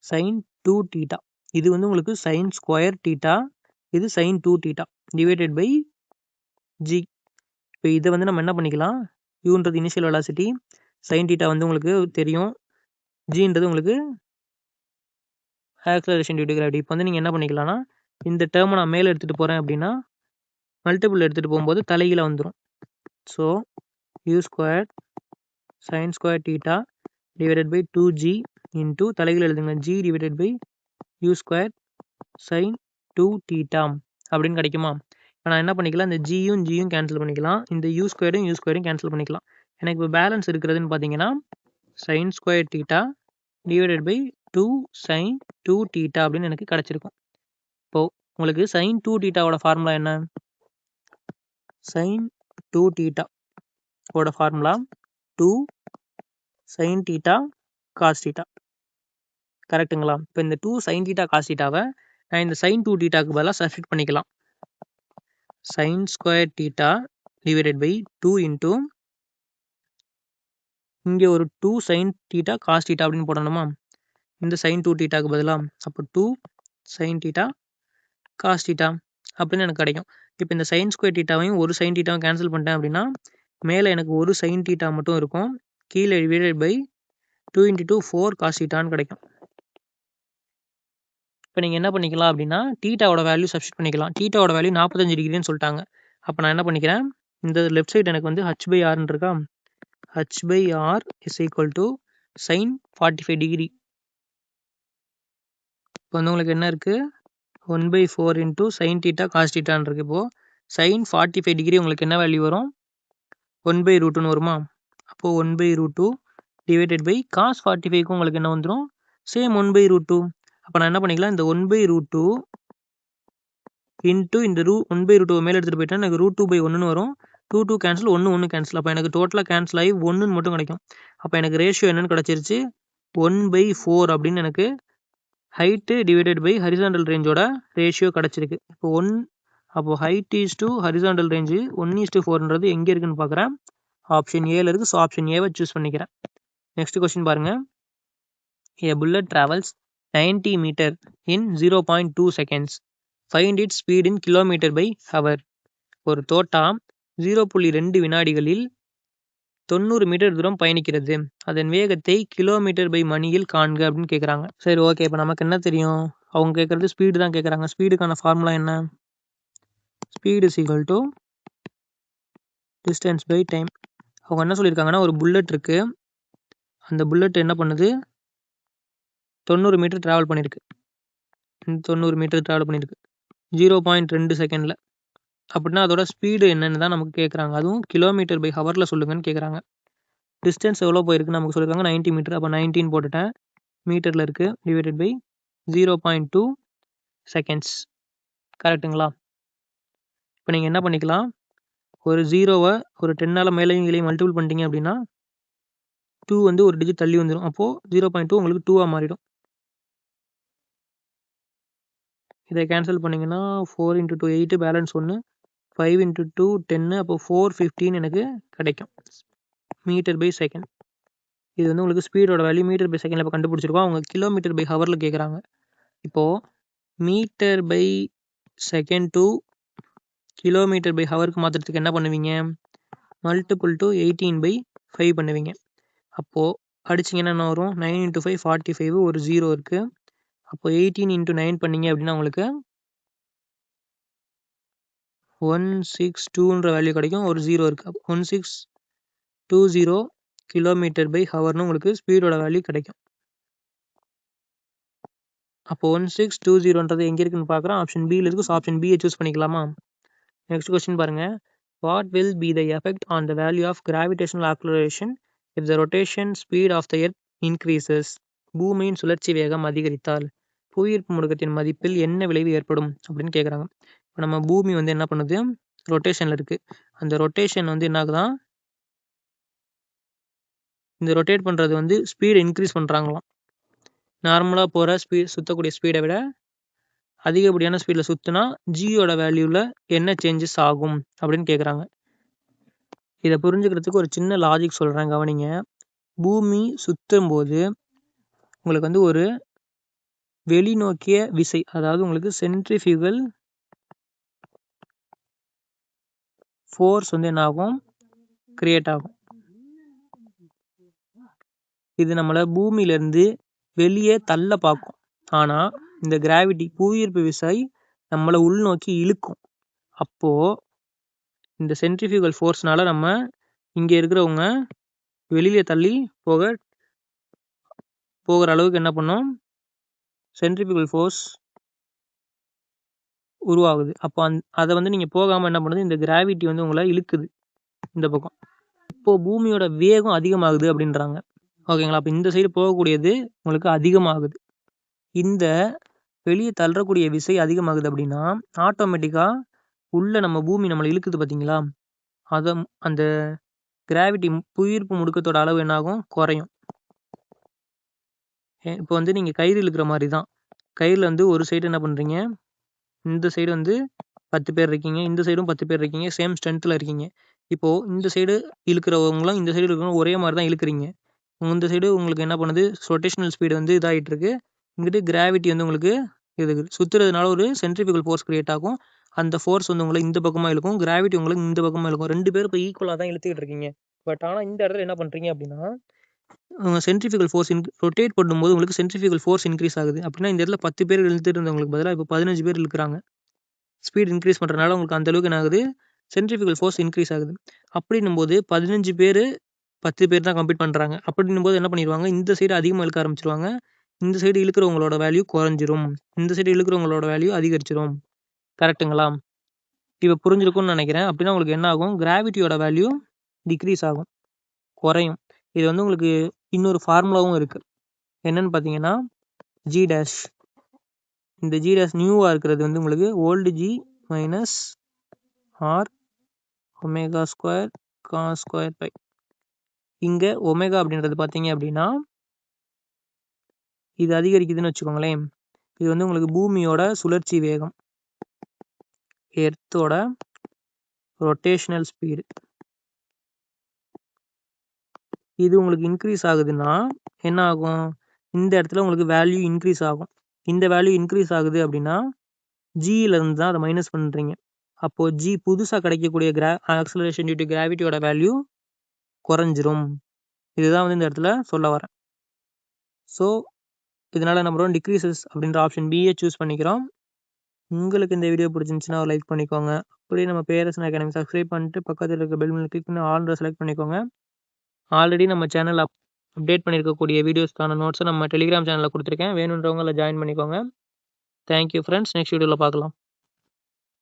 sin 2θ. இது வந்து உங்களுக்கு sin² θ, இது sin 2θ டிவைடட் பை g. இப்போ இதை வந்து நம்ம என்ன பண்ணிக்கலாம், யூன்றது இனிஷியல் வெலாசிட்டி, sin θ வந்து உங்களுக்கு தெரியும், ஜின்றது உங்களுக்கு ஆக்சலரேஷன் டியூ டு கிராவிட்டி. இப்போ வந்து நீங்கள் என்ன பண்ணிக்கலாம்னா, இந்த டேர்மை நான் மேலே எடுத்துகிட்டு போகிறேன் அப்படின்னா மல்டிபிள் எடுத்துகிட்டு போகும்போது தலைகீழ வந்துடும். So u² sin² θ divided by 2g into தலைகீழ எழுதுங்க, g divided by u² sin 2θ அப்படின்னு கிடைக்குமா. இப்போ நான் என்ன பண்ணிக்கலாம், இந்த ஜியும் ஜியும் கேன்சல் பண்ணிக்கலாம், இந்த u²யும் கேன்சல் பண்ணிக்கலாம். எனக்கு இப்போ பேலன்ஸ் இருக்கிறதுன்னு பார்த்தீங்கன்னா sin² θ டிவைடட் பை 2 sin 2θ அப்படின்னு எனக்கு கிடச்சிருக்கும். இப்போது உங்களுக்கு sin 2θவோட ஃபார்முலா என்ன, sin 2θ ஓட ஃபார்முலா 2 sin θ cos θ, கரெக்டுங்களா. இப்போ இந்த 2 sin θ cos θவை நான் இந்த sin 2θக்கு பதிலாக சப்ஸ்டிட் பண்ணிக்கலாம். sin² θ டிவைடட் பை 2 இன்டூ இங்கே ஒரு 2 sin θ cos θ அப்படின்னு போடணுமா, இந்த sin 2θக்கு பதிலாக. அப்போ 2 sin θ cos θ அப்படின்னு எனக்கு கிடைக்கும். இப்போ இந்த sin² θவையும் ஒரு sin θவையும் கேன்சல் பண்ணிட்டேன் அப்படின்னா மேலே எனக்கு ஒரு sin θ மட்டும் இருக்கும், கீழே டிவைடட் பை 2 × 2 4 cos θன்னு கிடைக்கும். இப்போ நீங்கள் என்ன பண்ணிக்கலாம் அப்படின்னா θவோட வேல்யூ சப்ஸ்டிட் பண்ணிக்கலாம். θவோட வேல்யூ 45 டிகிரின்னு சொல்லிட்டாங்க. அப்போ நான் என்ன பண்ணிக்கிறேன், இந்த லெஃப்ட் சைடு எனக்கு வந்து h/rன்னு இருக்கா, h/r is equal to sin 45 degree. இப்போ வந்து உங்களுக்கு என்ன இருக்குது, 1/4 இன்டூ sin θ cos θன்னு இருக்குது. இப்போது sin 45 டிகிரி உங்களுக்கு என்ன வேல்யூ வரும், 1/√2ன்னு வருமா. அப்போது 1/√2 டிவைடட் பை cos 45க்கும் உங்களுக்கு என்ன வந்துடும், சேம் 1/√2. அப்போ நான் என்ன பண்ணிக்கலாம், இந்த 1/√2 இன்ட்டு இந்த 1/√2 மேலே எடுத்துகிட்டு போயிட்டேன், எனக்கு √2/1ன்னு வரும். 2 கேன்சல், 1 கேன்சல். அப்போ எனக்கு டோட்டலாக கேன்சல் ஆகி 1ன்னு மட்டும் கிடைக்கும். அப்போ எனக்கு ரேஷியோ என்னன்னு கிடச்சிருச்சு, 1/4 அப்படின்னு எனக்கு ஹைட்டு டிவைடட் பை ஹரிசாண்டல் ரேஞ்சோட ரேஷியோ கிடச்சிருக்கு. இப்போ அப்போ height is to horizontal range 1:4ன்றது எங்கே இருக்குன்னு பார்க்குறேன். ஆப்ஷன் ஏல இருக்குது. ஸோ ஆப்ஷன் ஏவை சூஸ் பண்ணிக்கிறேன். நெக்ஸ்ட் கொஸ்டின் பாருங்க. A bullet travels 90 meter in 0.2 seconds. Find its speed in kilometer by hour. ஒரு தோட்டா 0.2 வினாடிகளில் 90 மீட்டர் தூரம் பயணிக்கிறது. அதன் வேகத்தை கிலோமீட்டர் பை மணியில் காண்க அப்படின்னு கேட்குறாங்க. சரி, ஓகே. இப்போ நமக்கு என்ன தெரியும்? அவங்க கேட்குறது ஸ்பீடு தான் கேட்குறாங்க. ஸ்பீடுக்கான ஃபார்முலா என்ன? Speed is equal to distance by time. அவங்க என்ன சொல்லியிருக்காங்கன்னா, ஒரு புல்லட் இருக்குது. அந்த புல்லட் என்ன பண்ணுது? 90 மீட்டர் ட்ராவல் பண்ணியிருக்கு. 90 மீட்டர் ட்ராவல் பண்ணியிருக்கு 0.2 செகண்டில். அப்படின்னா அதோட ஸ்பீடு என்னன்னு தான் நமக்கு கேட்குறாங்க. அதுவும் கிலோமீட்டர் பை ஹவரில் சொல்லுங்கன்னு கேட்குறாங்க. டிஸ்டன்ஸ் எவ்வளோ போயிருக்குன்னு நமக்கு சொல்லியிருக்காங்க 90 மீட்டர். அப்போ 19 போட்டுட்டேன். மீட்டரில் இருக்குது. Divided by 0.2 seconds. கரெக்டுங்களா? இப்போ நீங்கள் என்ன பண்ணிக்கலாம், ஒரு 0வை ஒரு 10ஆல் மேலேயும் கீழே மல்டிபிள் பண்ணிட்டீங்க அப்படின்னா 2 வந்து ஒரு டிஜிட் தள்ளி வந்துடும். அப்போது 0.2 உங்களுக்கு 2ஆக மாறிடும். இதை கேன்சல் பண்ணிங்கன்னா 4 × 2 8, பேலன்ஸ் 1, 5 × 2 10, அப்போ 415 எனக்கு கிடைக்கும் மீட்டர் பை செகண்ட். இது வந்து உங்களுக்கு ஸ்பீடோட வேல்யூ மீட்டர் பை செகண்டில் இப்போ கண்டுபிடிச்சிருக்கோம். அவங்க கிலோமீட்டர் பை ஹவரில் கேட்குறாங்க. இப்போது meter by second to kilometer per ஹவருக்கு மாற்றுறதுக்கு என்ன பண்ணுவீங்க? மல்டிபிள் டு 18/5 பண்ணுவீங்க. அப்போது அடிச்சிங்கன்னா என்ன வரும்? 9 × 5 45, ஒரு 0 இருக்குது. அப்போ 18 × 9 பண்ணிங்க அப்படின்னா உங்களுக்கு 162ன்ற வேல்யூ கிடைக்கும். ஒரு 0 இருக்குது. அப்போ 1620 கிலோமீட்டர் பை ஹவர்னு உங்களுக்கு ஸ்பீடோட வேல்யூ கிடைக்கும். அப்போ 1620ன்றது எங்கே இருக்குன்னு பார்க்குறோம். ஆப்ஷன் பியில் இருக்குது. ஸோ ஆப்ஷன் பியை சூஸ் பண்ணிக்கலாமா? நெக்ஸ்ட் கொஸ்டின் பாருங்கள். What will be the effect on the value of gravitational acceleration if the rotation speed of the earth increases? பூமியின் சுழற்சி வேகம் அதிகரித்தால் புவியீர்ப்பு முடுக்கத்தின் மதிப்பில் என்ன விளைவு ஏற்படும் அப்படின்னு கேட்குறாங்க. இப்போ நம்ம பூமி வந்து என்ன பண்ணுது? ரொட்டேஷனில் இருக்குது. அந்த ரொட்டேஷன் வந்து என்ன ஆகுதான்? இந்த ரொட்டேட் பண்ணுறது வந்து ஸ்பீடை இன்க்ரீஸ் பண்ணுறாங்களாம். நார்மலாக போகிற சுற்றக்கூடிய ஸ்பீடை விட அதிகப்படியான ஸ்பீடில் சுற்றினா ஜியோட வேல்யூவில் என்ன சேஞ்சஸ் ஆகும் அப்படின்னு கேட்குறாங்க. இதை புரிஞ்சுக்கிறதுக்கு ஒரு சின்ன லாஜிக் சொல்கிறேன், கவனிங்க. பூமி சுற்றும் போது உங்களுக்கு வந்து ஒரு வெளிநோக்கிய விசை, அதாவது உங்களுக்கு சென்ட்ரிஃபியூகல் ஃபோர்ஸ் வந்து என்ன ஆகும்? கிரியேட் ஆகும். இது நம்மளை பூமியிலேருந்து வெளியே தள்ள பார்க்கும். ஆனால் இந்த கிராவிட்டி, புவியீர்ப்பு விசை நம்மளை உள்நோக்கி இழுக்கும். அப்போது இந்த சென்ட்ரிஃபியூகல் ஃபோர்ஸ்னால நம்ம இங்கே இருக்கிறவங்க வெளியே தள்ளி போகிற அளவுக்கு என்ன பண்ணோம்? சென்ட்ரிஃபியூகல் ஃபோர்ஸ் உருவாகுது. அப்போ அதை வந்து நீங்கள் போகாமல் என்ன பண்ணுது? இந்த கிராவிட்டி வந்து உங்களை இழுக்குது இந்த பக்கம். இப்போது பூமியோட வேகம் அதிகமாகுது அப்படின்றாங்க. ஓகேங்களா? அப்போ இந்த சைடு போகக்கூடியது உங்களுக்கு அதிகமாகுது. இந்த வெளியே தள்ளக்கூடிய விசை அதிகமாகுது அப்படின்னா ஆட்டோமேட்டிக்காக உள்ள நம்ம பூமி நம்மளை இழுக்குது பார்த்தீங்களா? அந்த கிராவிட்டி, புவியீர்ப்பு முடுக்கத்தோட அளவு என்னாகும்? குறையும். இப்போ வந்து நீங்கள் கயிறு இழுக்கிற மாதிரி தான். கயிறில் வந்து ஒரு சைடு என்ன பண்ணுறீங்க? இந்த சைடு வந்து 10 பேர் இருக்கீங்க, இந்த சைடும் 10 பேர் இருக்கீங்க, சேம் ஸ்ட்ரென்த்தில் இருக்கீங்க. இப்போது இந்த சைடு இழுக்கிறவங்களும் இந்த சைடு இருக்கிறவங்களும் ஒரே மாதிரி தான் இழுக்கிறீங்க. இந்த சைடு உங்களுக்கு என்ன பண்ணுது? ரொட்டேஷனல் ஸ்பீடு வந்து இதாகிட்டு இருக்கு. இங்கிட்டு கிராவிட்டி வந்து உங்களுக்கு இது சுற்றுறதுனால ஒரு சென்ட்ரிஃபியூகல் ஃபோர்ஸ் கிரியேட் ஆகும். அந்த ஃபோர்ஸ் வந்து உங்களை இந்த பக்கமாக இழுக்கும், கிராவிட்டி உங்களுக்கு இந்த பக்கமாக இழுக்கும். 2 பேரும் இப்போ ஈக்குவலாக தான் இழுத்துக்கிட்டு இருக்கீங்க. பட் ஆனால் இந்த இடத்துல என்ன பண்ணுறீங்க அப்படின்னா, சென்ட்ரிஃபியூகல் ஃபோர்ஸ் ரொட்டேட் பண்ணும்போது உங்களுக்கு சென்ட்ரிஃபியூகல் ஃபோர்ஸ் இன்க்ரீஸ் ஆகுது. அப்படின்னா இந்த இடத்துல 10 பேர் இழுத்துட்டு இருந்தவங்களுக்கு பதிலாக இப்போ 15 பேர் இழுக்கிறாங்க. ஸ்பீட் இன்க்ரீஸ் பண்ணுறதுனால உங்களுக்கு அந்தளவுக்கு என்ன ஆகுது? சென்ட்ரிஃபியூகல் ஃபோர்ஸ் இன்க்ரீஸ் ஆகுது. அப்படின்னும் போது 15 பேர் 10 பேர் தான் கம்ப்ளீட் பண்ணுறாங்க. அப்படின்னும் போது என்ன பண்ணிடுவாங்க? இந்த சைடு அதிகமாக இழுக்க ஆரம்பிச்சிருவாங்க. இந்த சைடு இழுக்கிறவங்களோட வேல்யூ குறைஞ்சிரும், இந்த சைடு இழுக்கிறவங்களோட வேல்யூ அதிகரிச்சிரும். கரெக்டுங்களா? இப்போ புரிஞ்சிருக்கும்னு நினைக்கிறேன். அப்படின்னா உங்களுக்கு என்ன ஆகும்? கிராவிட்டியோட வேல்யூ டிக்ரீஸ் ஆகும், குறையும். இது வந்து உங்களுக்கு இன்னொரு ஃபார்முலாவும் இருக்குது. என்னன்னு பார்த்தீங்கன்னா ஜி டேஷ். இந்த ஜி டேஷ் நியூவாக இருக்கிறது வந்து உங்களுக்கு old g minus r omega square cos square phi. இங்கே ஒமேகா அப்படின்றது பார்த்தீங்க அப்படின்னா இது அதிகரிக்குதுன்னு வச்சுக்கோங்களேன். இது வந்து உங்களுக்கு பூமியோட சுழற்சி வேகம், எர்த்தோட ரொட்டேஷனல் ஸ்பீடு. இது உங்களுக்கு இன்க்ரீஸ் ஆகுதுன்னா என்ன ஆகும், இந்த இடத்துல உங்களுக்கு வேல்யூ இன்க்ரீஸ் ஆகும். இந்த வேல்யூ இன்க்ரீஸ் ஆகுது அப்படின்னா ஜியிலேருந்து தான் அதை மைனஸ் பண்ணுறீங்க. அப்போது ஜி புதுசாக கிடைக்கக்கூடிய ஆக்சலரேஷன் டியூ டு கிராவிட்டியோட வேல்யூ குறைஞ்சிரும். இதுதான் வந்து இந்த இடத்துல சொல்ல வரேன். ஸோ இதனால் என்ன பண்ணுறோம், டிக்ரீசஸ் அப்படின்ற ஆப்ஷன் பியை சூஸ் பண்ணிக்கிறோம். உங்களுக்கு இந்த வீடியோ பிடிச்சிருந்துச்சுன்னா ஒரு லைக் பண்ணிக்கோங்க. அப்படியே நம்ம பேரரசன் அகாடமி சப்ஸ்கிரைப் பண்ணிட்டு பக்கத்தில் இருக்க பெல் பட்டனை கிளிக் பண்ணி ஆல்ரெடி செலக்ட் பண்ணிக்கோங்க. ஆல்ரெடி நம்ம சேனல் அப்டேட் பண்ணியிருக்கக்கூடிய வீடியோஸ்க்கான நோட்ஸை நம்ம டெலிகிராம் சேனலில் கொடுத்துருக்கேன். வேணுன்றவங்க அதில் ஜாயின் பண்ணிக்கோங்க. Thank you friends. நெக்ஸ்ட் வீடியோவில் பார்க்கலாம்.